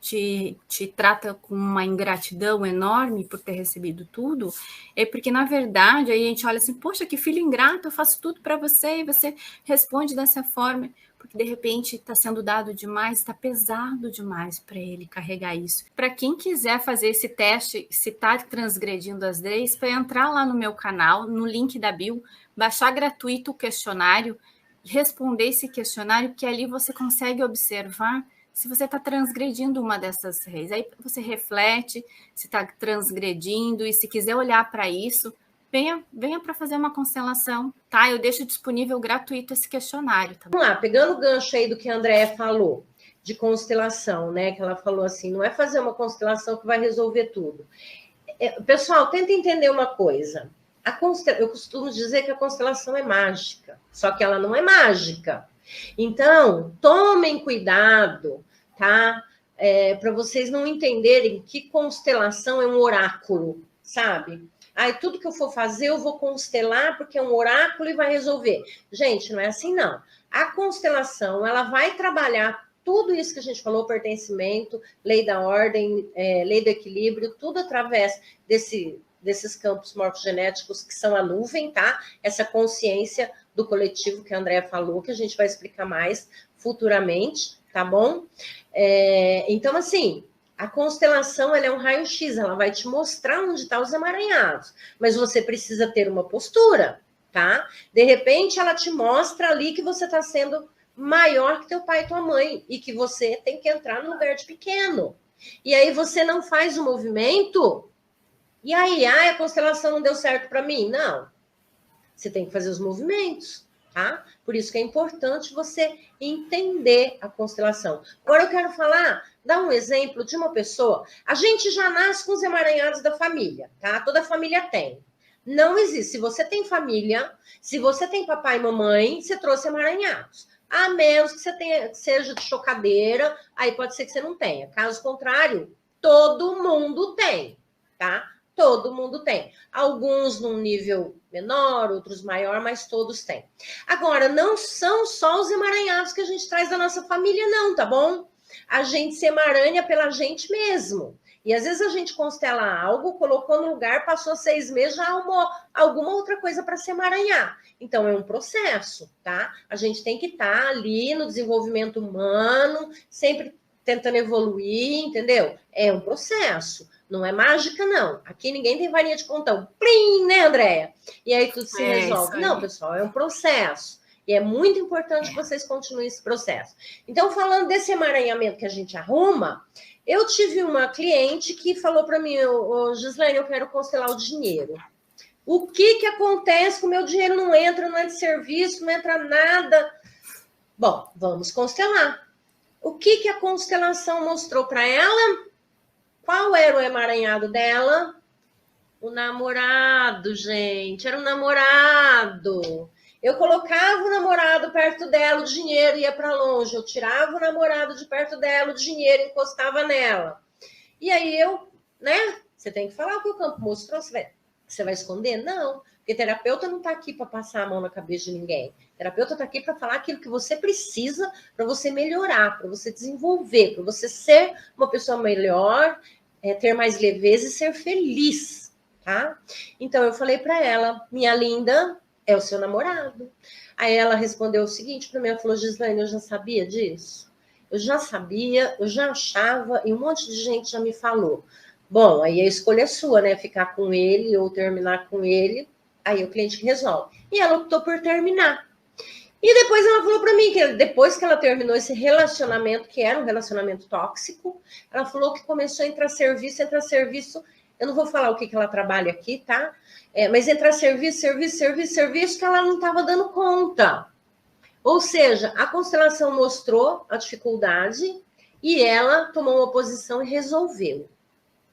te trata com uma ingratidão enorme por ter recebido tudo, é porque, na verdade, aí a gente olha assim, poxa, que filho ingrato, eu faço tudo para você, e você responde dessa forma, porque, de repente, está sendo dado demais, está pesado demais para ele carregar isso. Para quem quiser fazer esse teste, se está transgredindo as leis, para entrar lá no meu canal, no link da bio, baixar gratuito o questionário, responder esse questionário, que ali você consegue observar se você está transgredindo uma dessas leis. Aí você reflete se está transgredindo, e se quiser olhar para isso, venha para fazer uma constelação, tá? Eu deixo disponível gratuito esse questionário. Tá? Vamos lá, pegando o gancho aí do que a Andréia falou, de constelação, né? Que ela falou assim, não é fazer uma constelação que vai resolver tudo. Pessoal, tenta entender uma coisa. Eu costumo dizer que a constelação é mágica, só que ela não é mágica. Então, tomem cuidado, tá? Para vocês não entenderem que constelação é um oráculo, sabe? Tudo que eu for fazer, eu vou constelar porque é um oráculo e vai resolver. Gente, não é assim, não. A constelação, ela vai trabalhar tudo isso que a gente falou, pertencimento, lei da ordem, lei do equilíbrio, tudo através desses campos morfogenéticos que são a nuvem, tá? Essa consciência do coletivo que a Andréia falou, que a gente vai explicar mais futuramente, tá bom? Então, assim, a constelação, ela é um raio-x, ela vai te mostrar onde estão os emaranhados, mas você precisa ter uma postura, tá? De repente, ela te mostra ali que você está sendo maior que teu pai e tua mãe, e que você tem que entrar no lugar de pequeno. E aí você não faz o movimento, e aí, a constelação não deu certo para mim? Não. Você tem que fazer os movimentos, tá? Por isso que é importante você entender a constelação. Agora eu quero dar um exemplo de uma pessoa. A gente já nasce com os emaranhados da família, tá? Toda família tem. Não existe. Se você tem família, se você tem papai e mamãe, você trouxe emaranhados. A menos que você seja de chocadeira, aí pode ser que você não tenha. Caso contrário, todo mundo tem, tá? Todo mundo tem. Alguns num nível menor, outros maior, mas todos têm. Agora, não são só os emaranhados que a gente traz da nossa família, não, tá bom? A gente se emaranha pela gente mesmo. E às vezes a gente constela algo, colocou no lugar, passou 6 meses, já arrumou alguma outra coisa para se emaranhar. Então, é um processo, tá? A gente tem que estar ali no desenvolvimento humano, sempre tentando evoluir, entendeu? É um processo. Não é mágica, não. Aqui ninguém tem varinha de condão. Plim, né, Andréia? E aí tudo se resolve. Não, pessoal, é um processo. E é muito importante que vocês continuem esse processo. Então, falando desse emaranhamento que a gente arruma, eu tive uma cliente que falou para mim, Gislaine, eu quero constelar o dinheiro. O que acontece com o meu dinheiro? Não entra de serviço, não entra nada. Bom, vamos constelar. O que a constelação mostrou para ela? Qual era o emaranhado dela? O namorado, gente. Era o namorado. Eu colocava o namorado perto dela, o dinheiro ia para longe. Eu tirava o namorado de perto dela, o dinheiro encostava nela. E aí você tem que falar o que o campo mostrou. Você vai esconder? Não. Porque terapeuta não está aqui para passar a mão na cabeça de ninguém. Terapeuta está aqui para falar aquilo que você precisa para você melhorar, para você desenvolver, para você ser uma pessoa melhor, ter mais leveza e ser feliz, tá? Então, eu falei para ela, minha linda, é o seu namorado. Aí ela respondeu o seguinte para mim, ela falou, Gislaine, eu já sabia disso? Eu já sabia, eu já achava, e um monte de gente já me falou. Bom, aí a escolha é sua, né? Ficar com ele ou terminar com ele, aí o cliente que resolve. E ela optou por terminar. E depois ela falou para mim que depois que ela terminou esse relacionamento, que era um relacionamento tóxico, ela falou que começou a entrar serviço, eu não vou falar o que ela trabalha aqui, tá? Mas entrar serviço, que ela não estava dando conta. Ou seja, a constelação mostrou a dificuldade e ela tomou uma posição e resolveu.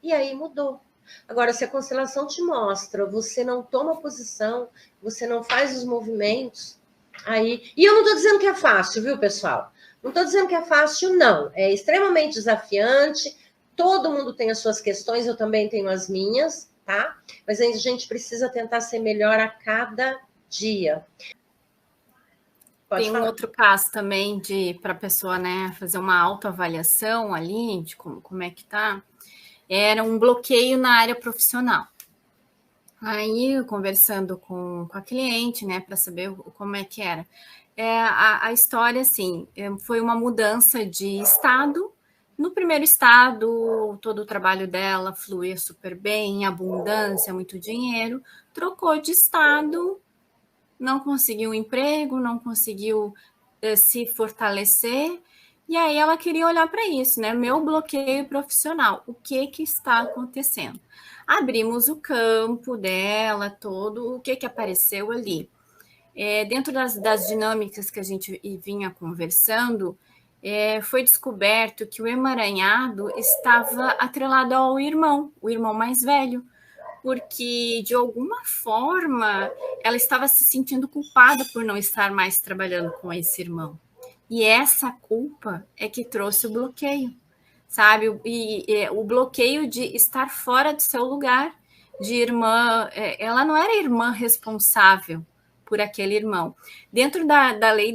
E aí mudou. Agora, se a constelação te mostra, você não toma posição, você não faz os movimentos, aí... E eu não estou dizendo que é fácil, viu, pessoal? Não estou dizendo que é fácil, não. É extremamente desafiante, todo mundo tem as suas questões, eu também tenho as minhas, tá? Mas a gente precisa tentar ser melhor a cada dia. Tem um outro caso também para a pessoa, né, fazer uma autoavaliação ali de como é que tá. Era um bloqueio na área profissional. Aí, conversando com a cliente, né, para saber como é que era. A história, assim, foi uma mudança de estado. No primeiro estado, todo o trabalho dela fluía super bem, abundância, muito dinheiro. Trocou de estado, não conseguiu um emprego, não conseguiu se fortalecer. E aí ela queria olhar para isso, né? Meu bloqueio profissional, o que está acontecendo? Abrimos o campo dela todo, o que apareceu ali? Dentro das dinâmicas que a gente vinha conversando, foi descoberto que o emaranhado estava atrelado ao irmão, o irmão mais velho, porque de alguma forma ela estava se sentindo culpada por não estar mais trabalhando com esse irmão. E essa culpa é que trouxe o bloqueio, sabe? E o bloqueio de estar fora do seu lugar, de irmã. Ela não era irmã responsável por aquele irmão. Dentro da lei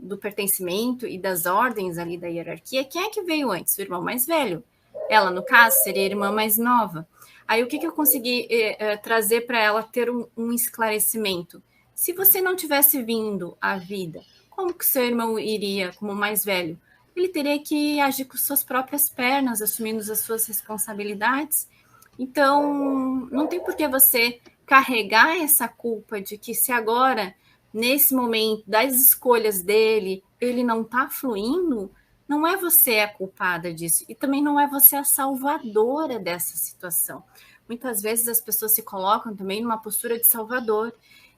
do pertencimento e das ordens ali da hierarquia, quem é que veio antes? O irmão mais velho. Ela, no caso, seria a irmã mais nova. Aí o que eu consegui trazer para ela ter um esclarecimento? Se você não tivesse vindo à vida, como que seu irmão iria como mais velho? Ele teria que agir com suas próprias pernas, assumindo as suas responsabilidades. Então, não tem por que você carregar essa culpa de que se agora, nesse momento das escolhas dele, ele não está fluindo, não é você a culpada disso. E também não é você a salvadora dessa situação. Muitas vezes as pessoas se colocam também numa postura de salvador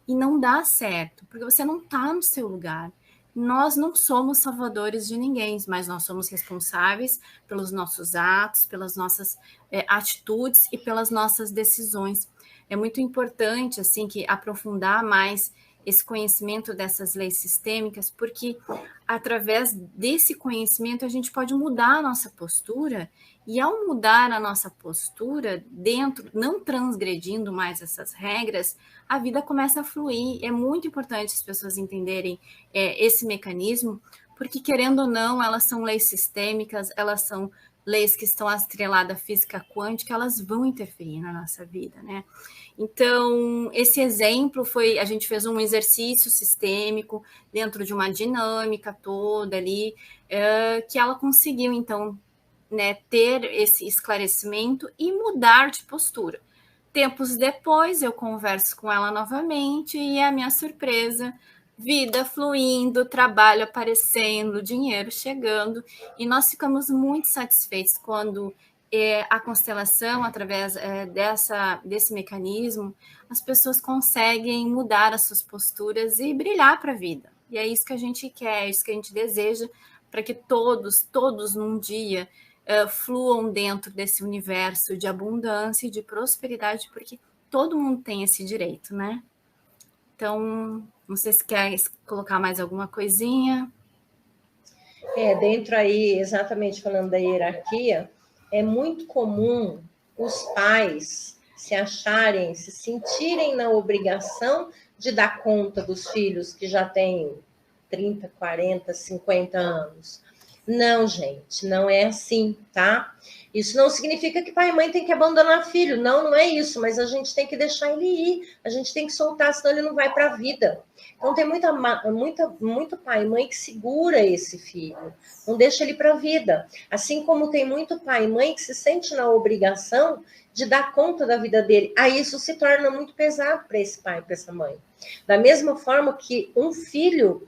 e não dá certo, porque você não está no seu lugar. Nós não somos salvadores de ninguém, mas nós somos responsáveis pelos nossos atos, pelas nossas atitudes e pelas nossas decisões. É muito importante assim que aprofundar mais esse conhecimento dessas leis sistêmicas, porque através desse conhecimento a gente pode mudar a nossa postura, e ao mudar a nossa postura dentro, não transgredindo mais essas regras, a vida começa a fluir. É muito importante as pessoas entenderem esse mecanismo, porque querendo ou não, elas são leis sistêmicas, elas são leis que estão atreladas à física quântica, elas vão interferir na nossa vida, né? Então, esse exemplo foi, a gente fez um exercício sistêmico dentro de uma dinâmica toda ali, que ela conseguiu, então, né, ter esse esclarecimento e mudar de postura. Tempos depois, eu converso com ela novamente e a minha surpresa, vida fluindo, trabalho aparecendo, dinheiro chegando, e nós ficamos muito satisfeitos quando a constelação, através desse mecanismo, as pessoas conseguem mudar as suas posturas e brilhar para a vida. E é isso que a gente quer, é isso que a gente deseja, para que todos num dia fluam dentro desse universo de abundância e de prosperidade, porque todo mundo tem esse direito, né? Então, não sei se quer colocar mais alguma coisinha. Dentro aí, exatamente falando da hierarquia, é muito comum os pais se sentirem na obrigação de dar conta dos filhos que já têm 30, 40, 50 anos. Não, gente, não é assim, tá? Isso não significa que pai e mãe tem que abandonar filho. Não, não é isso, mas a gente tem que deixar ele ir, a gente tem que soltar, senão ele não vai para a vida. Então tem muito pai e mãe que segura esse filho, não deixa ele para a vida. Assim como tem muito pai e mãe que se sente na obrigação de dar conta da vida dele. Aí isso se torna muito pesado para esse pai, para essa mãe. Da mesma forma que um filho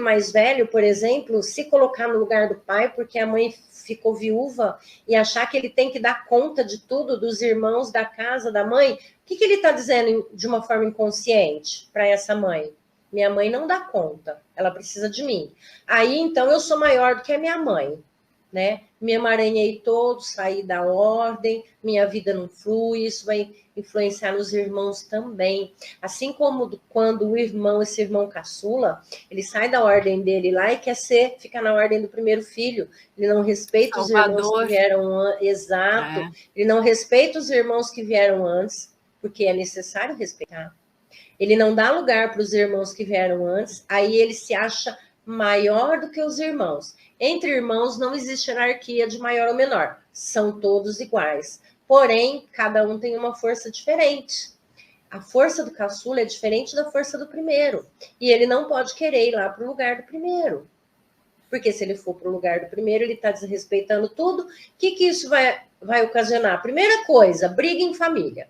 mais velho, por exemplo, se colocar no lugar do pai, porque a mãe ficou viúva, e achar que ele tem que dar conta de tudo, dos irmãos, da casa, da mãe, o que ele está dizendo de uma forma inconsciente para essa mãe? Minha mãe não dá conta, ela precisa de mim. Aí, então, eu sou maior do que a minha mãe, né? Me emaranhei todo, saí da ordem, minha vida não flui, isso vai influenciar nos irmãos também. Assim como quando esse irmão caçula, ele sai da ordem dele lá e fica na ordem do primeiro filho. Ele não respeita os irmãos que vieram antes. Exato. Ele não respeita os irmãos que vieram antes, porque é necessário respeitar. Ele não dá lugar para os irmãos que vieram antes, aí ele se acha maior do que os irmãos. Entre irmãos não existe hierarquia de maior ou menor, são todos iguais. Porém, cada um tem uma força diferente. A força do caçula é diferente da força do primeiro. E ele não pode querer ir lá para o lugar do primeiro. Porque se ele for para o lugar do primeiro, ele está desrespeitando tudo. O que isso vai ocasionar? Primeira coisa, briga em família.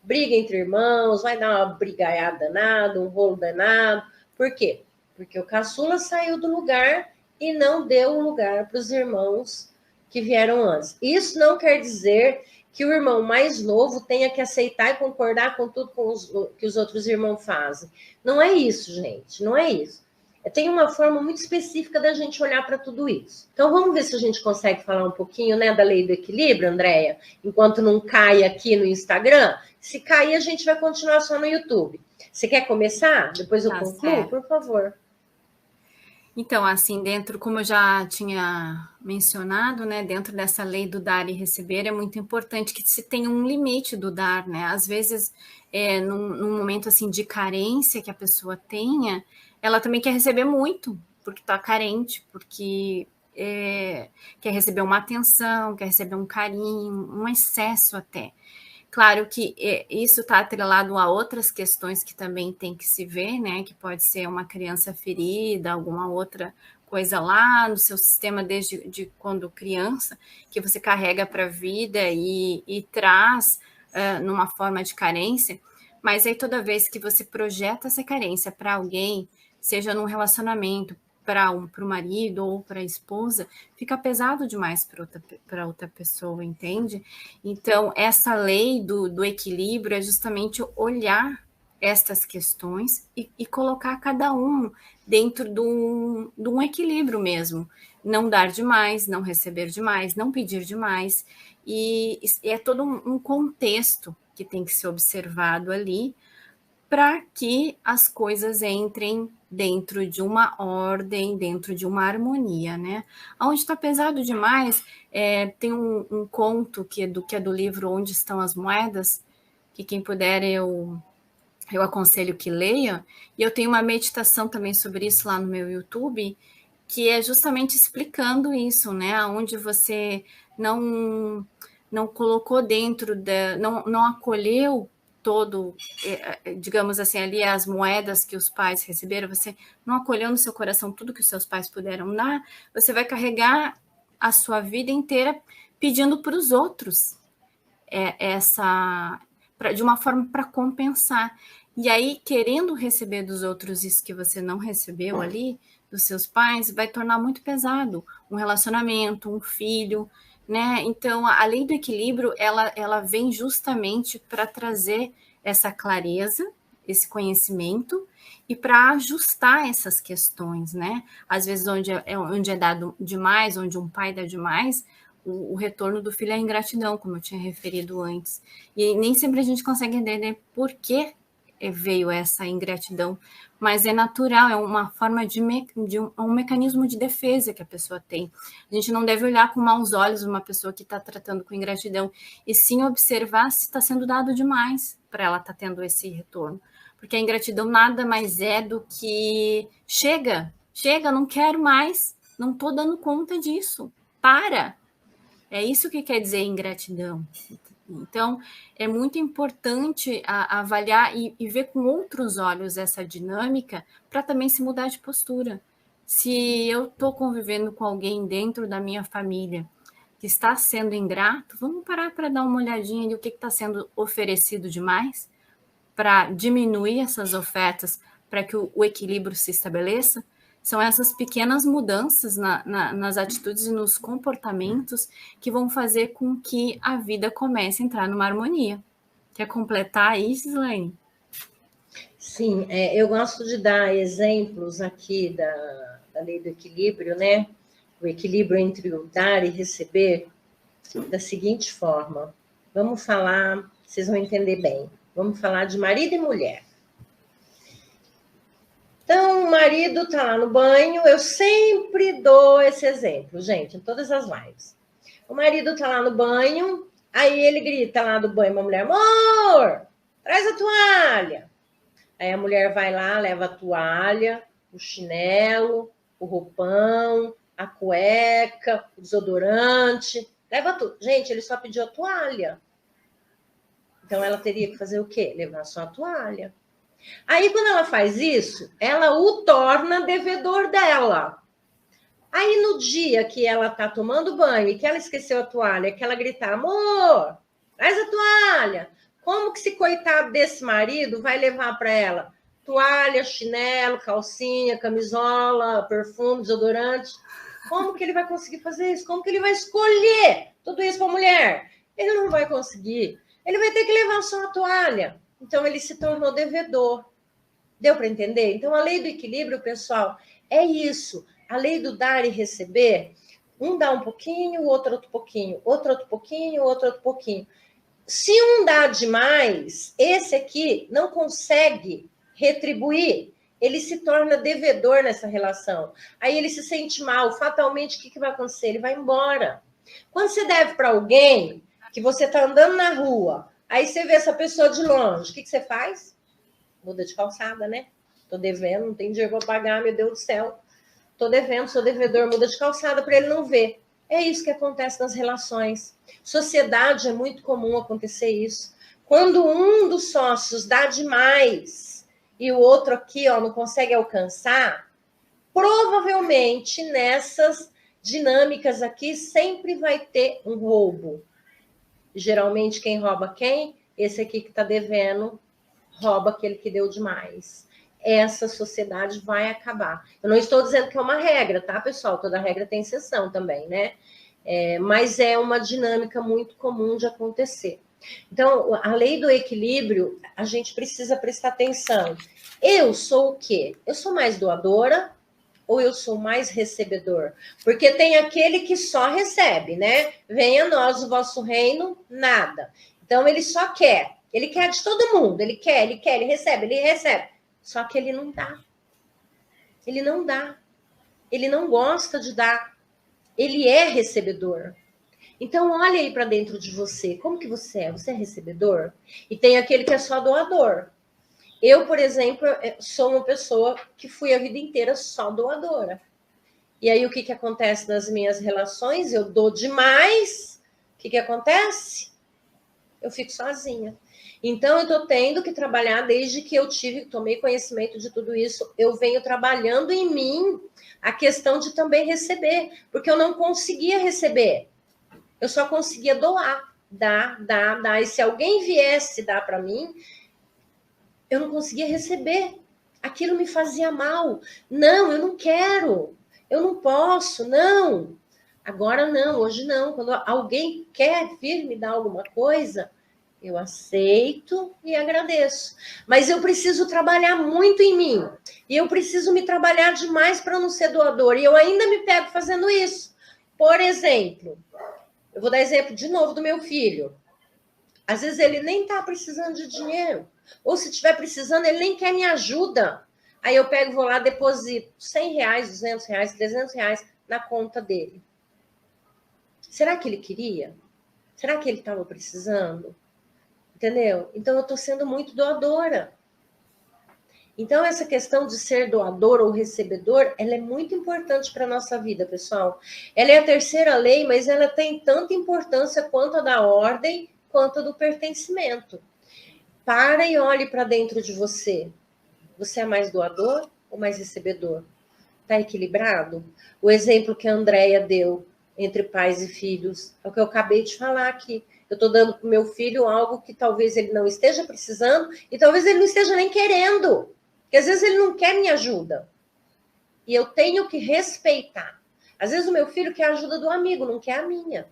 Briga entre irmãos, vai dar uma brigaiada danada, um rolo danado. Por quê? Porque o caçula saiu do lugar e não deu o lugar para os irmãos que vieram antes. Isso não quer dizer que o irmão mais novo tenha que aceitar e concordar com tudo que os outros irmãos fazem. Não é isso, gente, não é isso. Tem uma forma muito específica da gente olhar para tudo isso. Então, vamos ver se a gente consegue falar um pouquinho, né, da lei do equilíbrio, Andréia, enquanto não cai aqui no Instagram. Se cair, a gente vai continuar só no YouTube. Você quer começar? Depois eu concluo, certo. Por favor. Então, assim, dentro, como eu já tinha mencionado, né, dentro dessa lei do dar e receber, é muito importante que se tenha um limite do dar, né? Às vezes, num momento, assim, de carência que a pessoa tenha, ela também quer receber muito, porque está carente, porque quer receber uma atenção, quer receber um carinho, um excesso até. Claro que isso está atrelado a outras questões que também tem que se ver, né? Que pode ser uma criança ferida, alguma outra coisa lá no seu sistema desde quando criança, que você carrega para a vida e traz numa forma de carência. Mas aí toda vez que você projeta essa carência para alguém, seja num relacionamento, para o marido ou para a esposa, fica pesado demais para outra pessoa, entende? Então, essa lei do equilíbrio é justamente olhar estas questões e colocar cada um dentro de um equilíbrio mesmo. Não dar demais, não receber demais, não pedir demais. E é todo um contexto que tem que ser observado ali para que as coisas entrem dentro de uma ordem, dentro de uma harmonia, né? Onde está pesado demais, tem um conto que é do livro Onde Estão as Moedas, que quem puder eu aconselho que leia, e eu tenho uma meditação também sobre isso lá no meu YouTube, que é justamente explicando isso, né? Onde você não colocou dentro, não acolheu todo, digamos assim, ali as moedas que os pais receberam, você não acolheu no seu coração tudo que os seus pais puderam dar, você vai carregar a sua vida inteira pedindo para os outros de uma forma para compensar. E aí, querendo receber dos outros isso que você não recebeu ali, dos seus pais, vai tornar muito pesado um relacionamento, um filho, né? Então, a lei do equilíbrio, ela vem justamente para trazer essa clareza, esse conhecimento, e para ajustar essas questões, né? Às vezes, onde é dado demais, onde um pai dá demais, o retorno do filho é a ingratidão, como eu tinha referido antes. E nem sempre a gente consegue entender por que veio essa ingratidão, mas é natural, é uma forma um mecanismo de defesa que a pessoa tem. A gente não deve olhar com maus olhos uma pessoa que está tratando com ingratidão, e sim observar se está sendo dado demais para ela estar tendo esse retorno. Porque a ingratidão nada mais é do que chega, não quero mais, não estou dando conta disso, para. É isso que quer dizer ingratidão. Então, é muito importante avaliar e ver com outros olhos essa dinâmica para também se mudar de postura. Se eu estou convivendo com alguém dentro da minha família que está sendo ingrato, vamos parar para dar uma olhadinha de o que está sendo oferecido demais para diminuir essas ofertas, para que o equilíbrio se estabeleça. São essas pequenas mudanças nas atitudes e nos comportamentos que vão fazer com que a vida comece a entrar numa harmonia. Quer completar aí, Gislaine? Sim, eu gosto de dar exemplos aqui da lei do equilíbrio, né? O equilíbrio entre o dar e receber, da seguinte forma. Vamos falar, vocês vão entender bem. Vamos falar de marido e mulher. Então, o marido tá lá no banho, eu sempre dou esse exemplo, gente, em todas as lives. O marido tá lá no banho, aí ele grita lá do banho, uma mulher, amor, traz a toalha. Aí a mulher vai lá, leva a toalha, o chinelo, o roupão, a cueca, o desodorante, leva tudo. Gente, ele só pediu a toalha. Então ela teria que fazer o quê? Levar só a toalha. Aí quando ela faz isso, ela o torna devedor dela. Aí no dia que ela tá tomando banho e que ela esqueceu a toalha, que ela gritar, amor, traz a toalha. Como que esse coitado desse marido vai levar para ela toalha, chinelo, calcinha, camisola, perfume, desodorante? Como que ele vai conseguir fazer isso? Como que ele vai escolher tudo isso para a mulher? Ele não vai conseguir. Ele vai ter que levar só a toalha. Então ele se tornou devedor. Deu para entender? Então a lei do equilíbrio, pessoal, é isso. A lei do dar e receber, um dá um pouquinho, o outro pouquinho, outro pouquinho, outro pouquinho. Se um dá demais, esse aqui não consegue retribuir, ele se torna devedor nessa relação. Aí ele se sente mal, fatalmente, o que vai acontecer? Ele vai embora. Quando você deve para alguém, que você está andando na rua, aí você vê essa pessoa de longe, o que você faz? Muda de calçada, né? Tô devendo, não tem dinheiro para pagar, meu Deus do céu. Tô devendo, sou devedor, muda de calçada para ele não ver. É isso que acontece nas relações. Sociedade é muito comum acontecer isso. Quando um dos sócios dá demais e o outro aqui, ó, não consegue alcançar, provavelmente nessas dinâmicas aqui sempre vai ter um roubo. Geralmente quem rouba quem? Esse aqui que está devendo rouba aquele que deu demais. Essa sociedade vai acabar. Eu não estou dizendo que é uma regra, tá, pessoal? Toda regra tem exceção também, né? Mas é uma dinâmica muito comum de acontecer. Então, a lei do equilíbrio, a gente precisa prestar atenção. Eu sou o quê? Eu sou mais doadora ou eu sou mais recebedor? Porque tem aquele que só recebe, né? Venha a nós o vosso reino, nada. Então, ele só quer. Ele quer de todo mundo. Ele quer, ele recebe. Só que ele não dá. Ele não dá. Ele não gosta de dar. Ele é recebedor. Então, olha aí para dentro de você. Como que você é? Você é recebedor? E tem aquele que é só doador. Eu, por exemplo, sou uma pessoa que fui a vida inteira só doadora. E aí, o que acontece nas minhas relações? Eu dou demais. O que acontece? Eu fico sozinha. Então, eu estou tendo que trabalhar desde que eu tomei conhecimento de tudo isso. Eu venho trabalhando em mim a questão de também receber, porque eu não conseguia receber. Eu só conseguia doar, dar. E se alguém viesse dar para mim, eu não conseguia receber. Aquilo me fazia mal. Não, eu não quero. Eu não posso, não. Agora não, hoje não. Quando alguém quer vir me dar alguma coisa, eu aceito e agradeço. Mas eu preciso trabalhar muito em mim. E eu preciso me trabalhar demais para não ser doador. E eu ainda me pego fazendo isso. Por exemplo, eu vou dar exemplo de novo do meu filho. Às vezes ele nem está precisando de dinheiro. Ou se estiver precisando, ele nem quer minha ajuda. Aí eu pego, vou lá, deposito R$100, R$200, R$300 na conta dele. Será que ele queria? Será que ele estava precisando? Entendeu? Então, eu estou sendo muito doadora. Então, essa questão de ser doador ou recebedor, ela é muito importante para a nossa vida, pessoal. Ela é a terceira lei, mas ela tem tanta importância quanto a da ordem, quanto a do pertencimento. Para e olhe para dentro de você. Você é mais doador ou mais recebedor? Está equilibrado? O exemplo que a Andréia deu entre pais e filhos é o que eu acabei de falar aqui. Eu estou dando para o meu filho algo que talvez ele não esteja precisando e talvez ele não esteja nem querendo. Porque às vezes ele não quer minha ajuda. E eu tenho que respeitar. Às vezes o meu filho quer a ajuda do amigo, não quer a minha.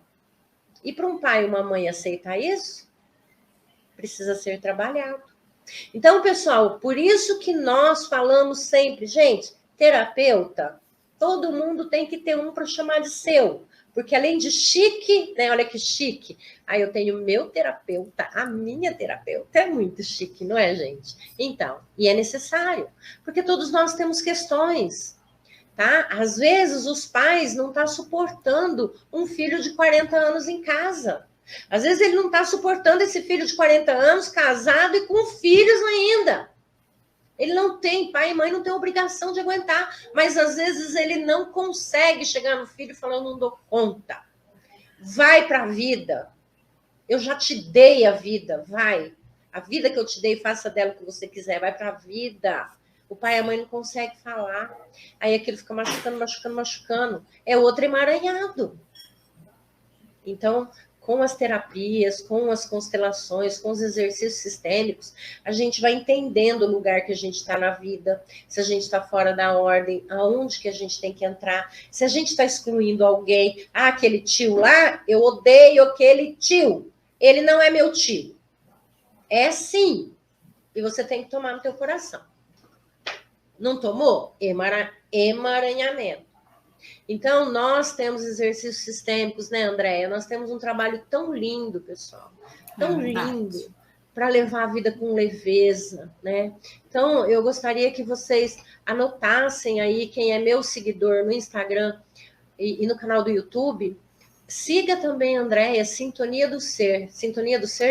E para um pai e uma mãe aceitar isso, precisa ser trabalhado. Então, pessoal, por isso que nós falamos sempre, gente, terapeuta, todo mundo tem que ter um para chamar de seu. Porque além de chique, né? Olha que chique. Aí eu tenho meu terapeuta, a minha terapeuta. É muito chique, não é, gente? Então, e é necessário. Porque todos nós temos questões, tá? Às vezes os pais não estão suportando um filho de 40 anos em casa. Às vezes ele não está suportando esse filho de 40 anos, casado e com filhos ainda. Ele não tem, pai e mãe não tem obrigação de aguentar, mas às vezes ele não consegue chegar no filho falando, não dou conta. Vai para a vida. Eu já te dei a vida, vai. A vida que eu te dei, faça dela o que você quiser, vai para a vida. O pai e a mãe não conseguem falar. Aí aquilo fica machucando, machucando, machucando. É outro emaranhado. Então, com as terapias, com as constelações, com os exercícios sistêmicos, a gente vai entendendo o lugar que a gente está na vida, se a gente está fora da ordem, aonde que a gente tem que entrar, se a gente está excluindo alguém, aquele tio lá, eu odeio aquele tio, ele não é meu tio. É sim, e você tem que tomar no teu coração. Não tomou? Emaranhamento. Então, nós temos exercícios sistêmicos, né, Andréia? Nós temos um trabalho tão lindo, pessoal, tão lindo, para levar a vida com leveza, né? Então, eu gostaria que vocês anotassem aí, quem é meu seguidor no Instagram e no canal do YouTube, siga também, Andréia, Sintonia do Ser,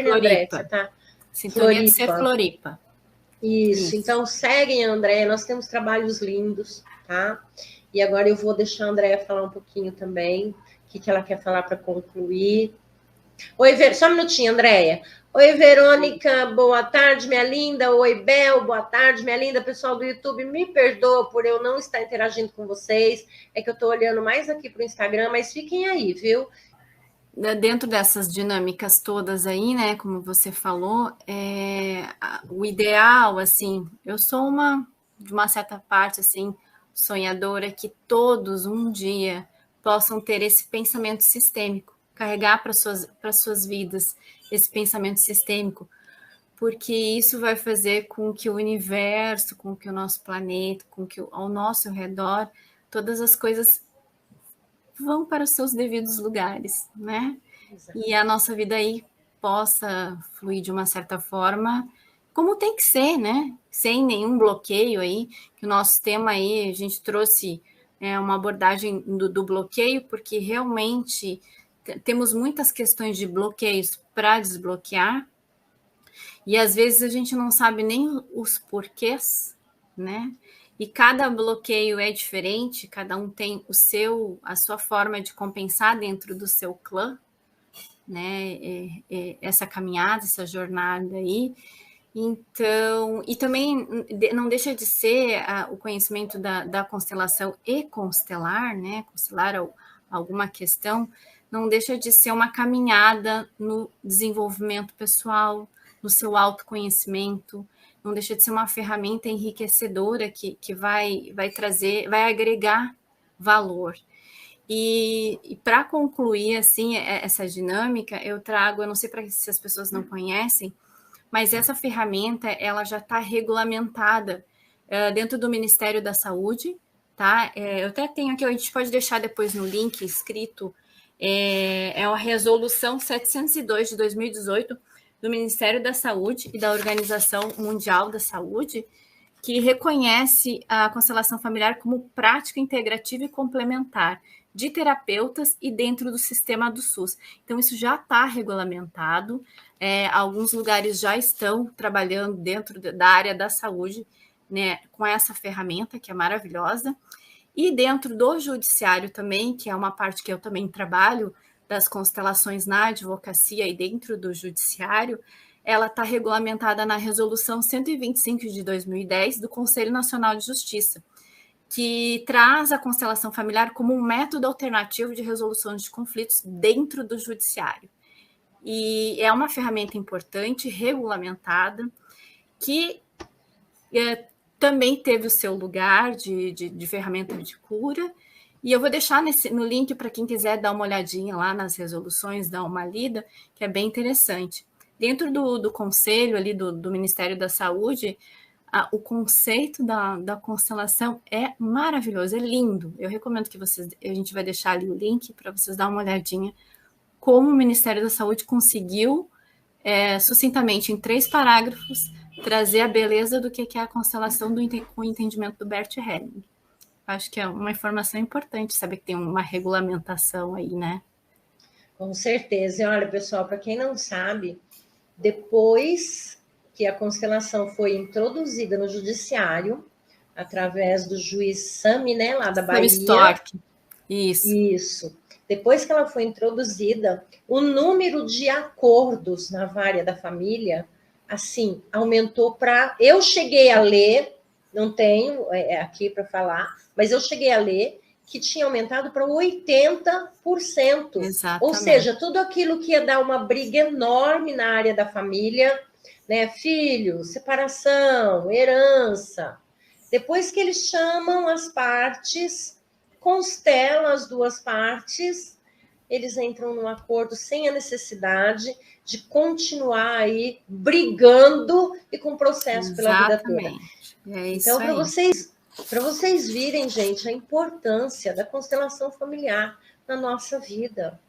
né, Andréia? Você tá? Sintonia do Ser Floripa. Isso, então seguem a Andréia, nós temos trabalhos lindos, tá? E agora eu vou deixar a Andréia falar um pouquinho também, o que ela quer falar para concluir. Oi, só um minutinho, Andréia. Oi, Verônica, boa tarde, minha linda. Oi, Bel, boa tarde, minha linda. Pessoal do YouTube, me perdoa por eu não estar interagindo com vocês. É que eu estou olhando mais aqui para o Instagram, mas fiquem aí, viu? Dentro dessas dinâmicas todas aí, né, como você falou, o ideal, assim, eu sou de uma certa parte, assim, sonhadora que todos um dia possam ter esse pensamento sistêmico, carregar para suas vidas esse pensamento sistêmico, porque isso vai fazer com que o universo, com que o nosso planeta, com que ao nosso redor, todas as coisas vão para os seus devidos lugares, né? Exato. E a nossa vida aí possa fluir de uma certa forma, como tem que ser, né? Sem nenhum bloqueio aí, que o nosso tema aí, a gente trouxe uma abordagem do bloqueio, porque realmente temos muitas questões de bloqueios para desbloquear, e às vezes a gente não sabe nem os porquês, né? E cada bloqueio é diferente, cada um tem a sua forma de compensar dentro do seu clã, né? Essa caminhada, essa jornada aí. Então, e também não deixa de ser o conhecimento da constelação e constelar, né? Constelar alguma questão, não deixa de ser uma caminhada no desenvolvimento pessoal, no seu autoconhecimento, não deixa de ser uma ferramenta enriquecedora que vai trazer, vai agregar valor. E para concluir assim essa dinâmica, eu não sei se as pessoas não conhecem, mas essa ferramenta ela já está regulamentada dentro do Ministério da Saúde, tá? Eu até tenho aqui, a gente pode deixar depois no link escrito, é a Resolução 702 de 2018 do Ministério da Saúde e da Organização Mundial da Saúde, que reconhece a constelação familiar como prática integrativa e complementar de terapeutas e dentro do sistema do SUS. Então, isso já está regulamentado, alguns lugares já estão trabalhando dentro da área da saúde, né, com essa ferramenta, que é maravilhosa, e dentro do judiciário também, que é uma parte que eu também trabalho, das constelações na advocacia e dentro do judiciário, ela está regulamentada na Resolução 125 de 2010 do Conselho Nacional de Justiça, que traz a constelação familiar como um método alternativo de resolução de conflitos dentro do judiciário. E é uma ferramenta importante, regulamentada, que também teve o seu lugar de ferramenta de cura. E eu vou deixar no link para quem quiser dar uma olhadinha lá nas resoluções, dar uma lida, que é bem interessante. Dentro do conselho ali do Ministério da Saúde, o conceito da constelação é maravilhoso, é lindo. Eu recomendo que a gente vai deixar ali o link para vocês dar uma olhadinha como o Ministério da Saúde conseguiu, sucintamente, em 3 parágrafos, trazer a beleza do que é a constelação com o entendimento do Bert Helling. Acho que é uma informação importante saber que tem uma regulamentação aí, né? Com certeza. E olha, pessoal, para quem não sabe, depois que a constelação foi introduzida no judiciário através do juiz Sami, né, lá da Bahia. Stork. Isso. Isso. Depois que ela foi introduzida, o número de acordos na vara da família, assim, aumentou para... Eu cheguei a ler, não tenho aqui para falar, mas eu cheguei a ler que tinha aumentado para 80%. Exatamente. Ou seja, tudo aquilo que ia dar uma briga enorme na área da família, né? Filho, separação, herança. Depois que eles chamam as partes, constelam as duas partes, eles entram num acordo sem a necessidade de continuar aí brigando e com processo pela vida toda. É isso então, para vocês virem, gente, a importância da constelação familiar na nossa vida.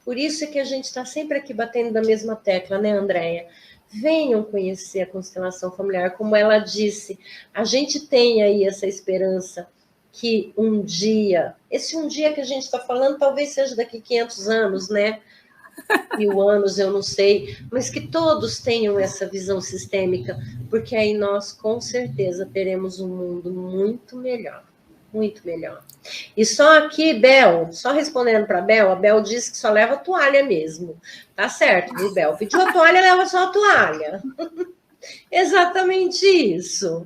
Por isso é que a gente está sempre aqui batendo na mesma tecla, né, Andréia? Venham conhecer a constelação familiar. Como ela disse, a gente tem aí essa esperança que um dia, esse um dia que a gente está falando, talvez seja daqui 500 anos, né? 1000 anos, eu não sei, mas que todos tenham essa visão sistêmica, porque aí nós, com certeza, teremos um mundo muito melhor. Muito melhor. E só aqui, Bel, só respondendo para a Bel disse que só leva toalha mesmo. Tá certo, viu, Bel? Pediu a toalha, leva só a toalha. Exatamente isso.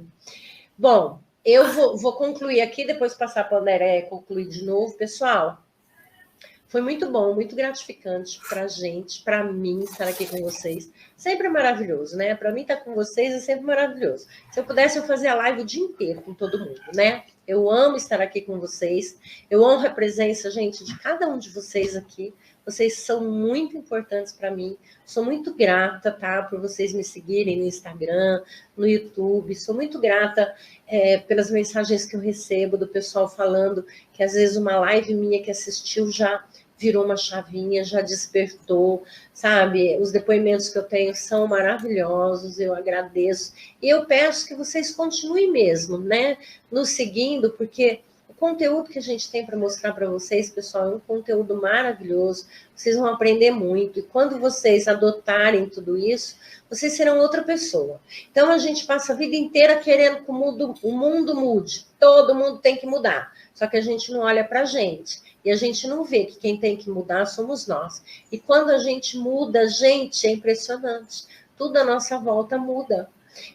Bom, eu vou concluir aqui, depois passar para a André concluir de novo. Pessoal, foi muito bom, muito gratificante para a gente, para mim, estar aqui com vocês. Sempre é maravilhoso, né? Para mim, estar com vocês é sempre maravilhoso. Se eu pudesse, eu fazia a live o dia inteiro com todo mundo, né? Eu amo estar aqui com vocês. Eu honro a presença, gente, de cada um de vocês aqui. Vocês são muito importantes para mim. Sou muito grata, tá? Por vocês me seguirem no Instagram, no YouTube. Sou muito grata pelas mensagens que eu recebo do pessoal falando que às vezes uma live minha que assistiu já virou uma chavinha, já despertou, sabe? Os depoimentos que eu tenho são maravilhosos, eu agradeço. E eu peço que vocês continuem mesmo, né? Nos seguindo, porque o conteúdo que a gente tem para mostrar para vocês, pessoal, é um conteúdo maravilhoso. Vocês vão aprender muito. E quando vocês adotarem tudo isso, vocês serão outra pessoa. Então, a gente passa a vida inteira querendo que o mundo mude. Todo mundo tem que mudar. Só que a gente não olha para a gente. E a gente não vê que quem tem que mudar somos nós. E quando a gente muda, gente, é impressionante. Tudo à nossa volta muda.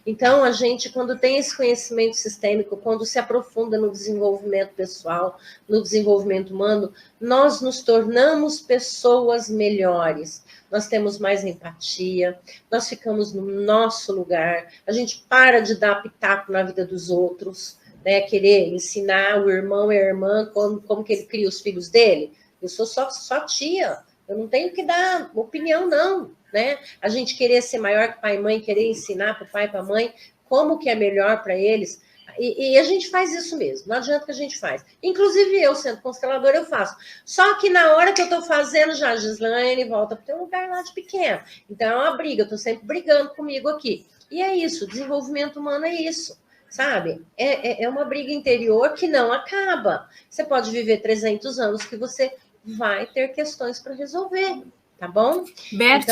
Então, a gente, quando tem esse conhecimento sistêmico, quando se aprofunda no desenvolvimento pessoal, no desenvolvimento humano, nós nos tornamos pessoas melhores. Nós temos mais empatia, nós ficamos no nosso lugar, a gente para de dar pitaco na vida dos outros, né? Querer ensinar o irmão e a irmã como que ele cria os filhos dele. Eu sou só tia, eu não tenho que dar opinião, não. Né? A gente querer ser maior que pai e mãe, querer ensinar para o pai e para a mãe como que é melhor para eles. E a gente faz isso mesmo, não adianta que a gente faz. Inclusive eu, sendo consteladora, eu faço. Só que na hora que eu estou fazendo, já a Gislaine volta para ter um lugar lá de pequeno. Então é uma briga, eu estou sempre brigando comigo aqui. E é isso, desenvolvimento humano é isso, sabe? É uma briga interior que não acaba. Você pode viver 300 anos que você vai ter questões para resolver. Tá bom? Bert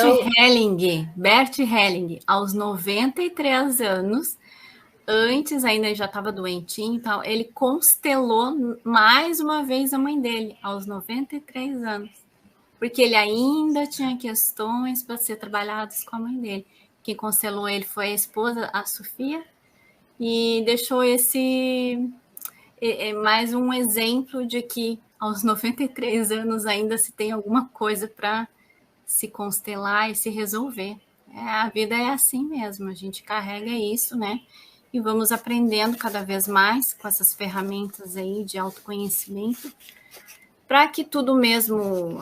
Helling, aos 93 anos, antes ainda já estava doentinho e tal, ele constelou mais uma vez a mãe dele, aos 93 anos. Porque ele ainda tinha questões para ser trabalhadas com a mãe dele. Quem constelou ele foi a esposa, a Sofia, e deixou esse mais um exemplo de que aos 93 anos ainda se tem alguma coisa para se constelar e se resolver. A vida é assim mesmo, a gente carrega isso, né? E vamos aprendendo cada vez mais com essas ferramentas aí de autoconhecimento, para que tudo mesmo,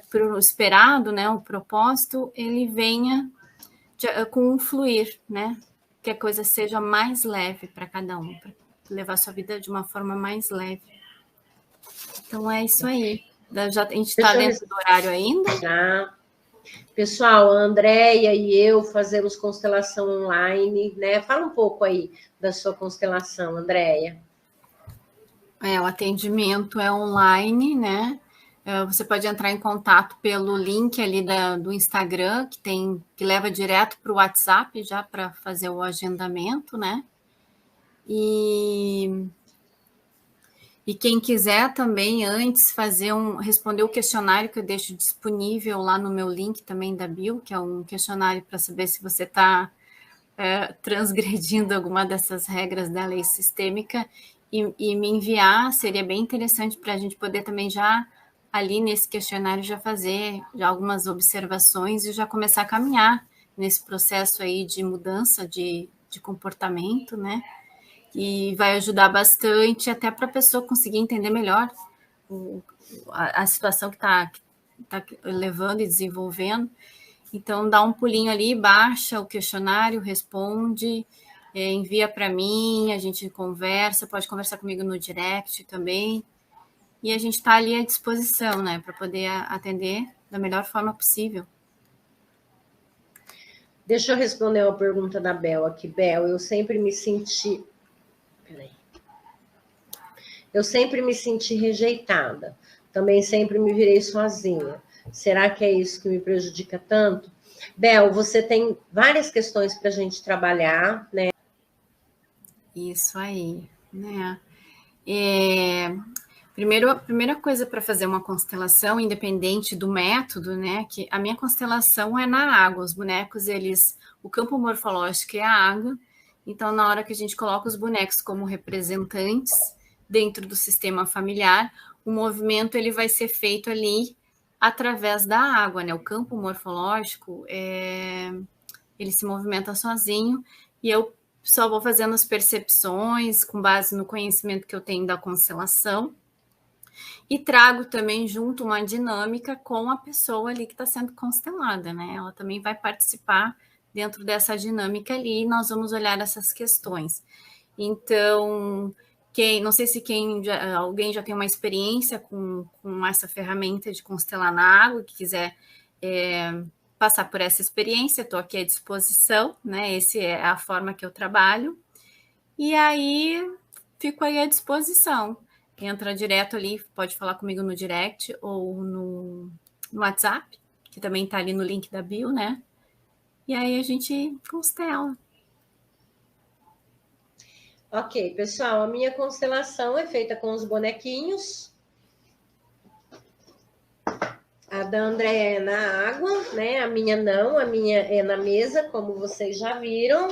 para o esperado, né? O propósito, ele venha com um fluir, né? Que a coisa seja mais leve para cada um, para levar a sua vida de uma forma mais leve. Então é isso aí. A gente está dentro do horário ainda? Pessoal, a Andréia e eu fazemos constelação online, né? Fala um pouco aí da sua constelação, Andréia. O atendimento é online, né? Você pode entrar em contato pelo link ali do Instagram, que leva direto para o WhatsApp já para fazer o agendamento, né? E quem quiser também antes responder o questionário que eu deixo disponível lá no meu link também da bio, que é um questionário para saber se você está transgredindo alguma dessas regras da lei sistêmica e me enviar, seria bem interessante para a gente poder também já ali nesse questionário já fazer já algumas observações e já começar a caminhar nesse processo aí de mudança de comportamento, né? E vai ajudar bastante até para a pessoa conseguir entender melhor a situação que está levando e desenvolvendo. Então, dá um pulinho ali, baixa o questionário, responde, envia para mim, a gente conversa, pode conversar comigo no direct também. E a gente está ali à disposição, né, para poder atender da melhor forma possível. Deixa eu responder uma pergunta da Bel aqui. Bel, eu sempre me senti... Peraí. Eu sempre me senti rejeitada. Também sempre me virei sozinha. Será que é isso que me prejudica tanto? Bel, você tem várias questões para a gente trabalhar, né? Isso aí, né? A primeira coisa para fazer uma constelação, independente do método, né? Que a minha constelação é na água. Os bonecos, o campo morfológico é a água. Então, na hora que a gente coloca os bonecos como representantes dentro do sistema familiar, o movimento ele vai ser feito ali através da água, né? O campo morfológico ele se movimenta sozinho e eu só vou fazendo as percepções com base no conhecimento que eu tenho da constelação e trago também junto uma dinâmica com a pessoa ali que está sendo constelada, né? Ela também vai participar dentro dessa dinâmica ali e nós vamos olhar essas questões. Então, não sei se alguém já tem uma experiência com essa ferramenta de constelar na água, que quiser passar por essa experiência, estou aqui à disposição, né? Essa é a forma que eu trabalho. E aí, fico aí à disposição. Entra direto ali, pode falar comigo no direct ou no WhatsApp, que também está ali no link da bio, né? E aí a gente constela. Ok, pessoal, a minha constelação é feita com os bonequinhos. A da André é na água, né? A minha não, a minha é na mesa, como vocês já viram,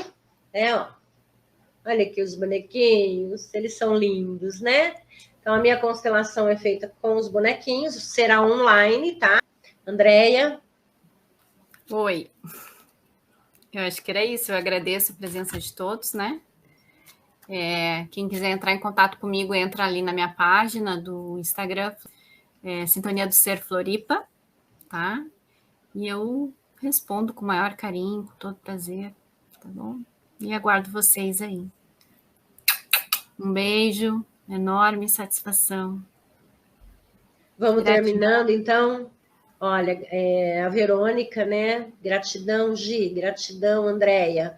né? Ó. Olha aqui os bonequinhos, eles são lindos, né? Então, a minha constelação é feita com os bonequinhos, será online, tá? Andréia? Oi. Eu acho que era isso, eu agradeço a presença de todos, né? Quem quiser entrar em contato comigo, entra ali na minha página do Instagram, Sintonia do Ser Floripa, tá? E eu respondo com o maior carinho, com todo prazer, tá bom? E aguardo vocês aí. Um beijo, enorme satisfação. Vamos terminando, então. Olha, a Verônica, né? Gratidão, Gi, gratidão, Andréia.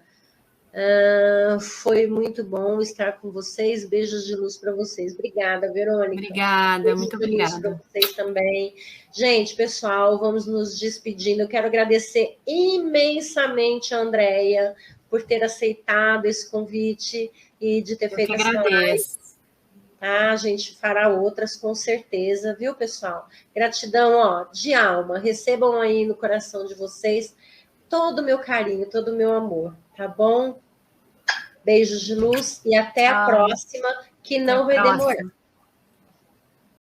Foi muito bom estar com vocês. Beijos de luz para vocês. Obrigada, Verônica. Obrigada, beijos muito de obrigada. Luz para vocês também. Gente, pessoal, vamos nos despedindo. Eu quero agradecer imensamente a Andréia por ter aceitado esse convite e de ter feito essa live. Tá? A gente fará outras com certeza, viu, pessoal? Gratidão, ó, de alma. Recebam aí no coração de vocês todo o meu carinho, todo o meu amor, tá bom? Beijos de luz e até a próxima, que não vai demorar.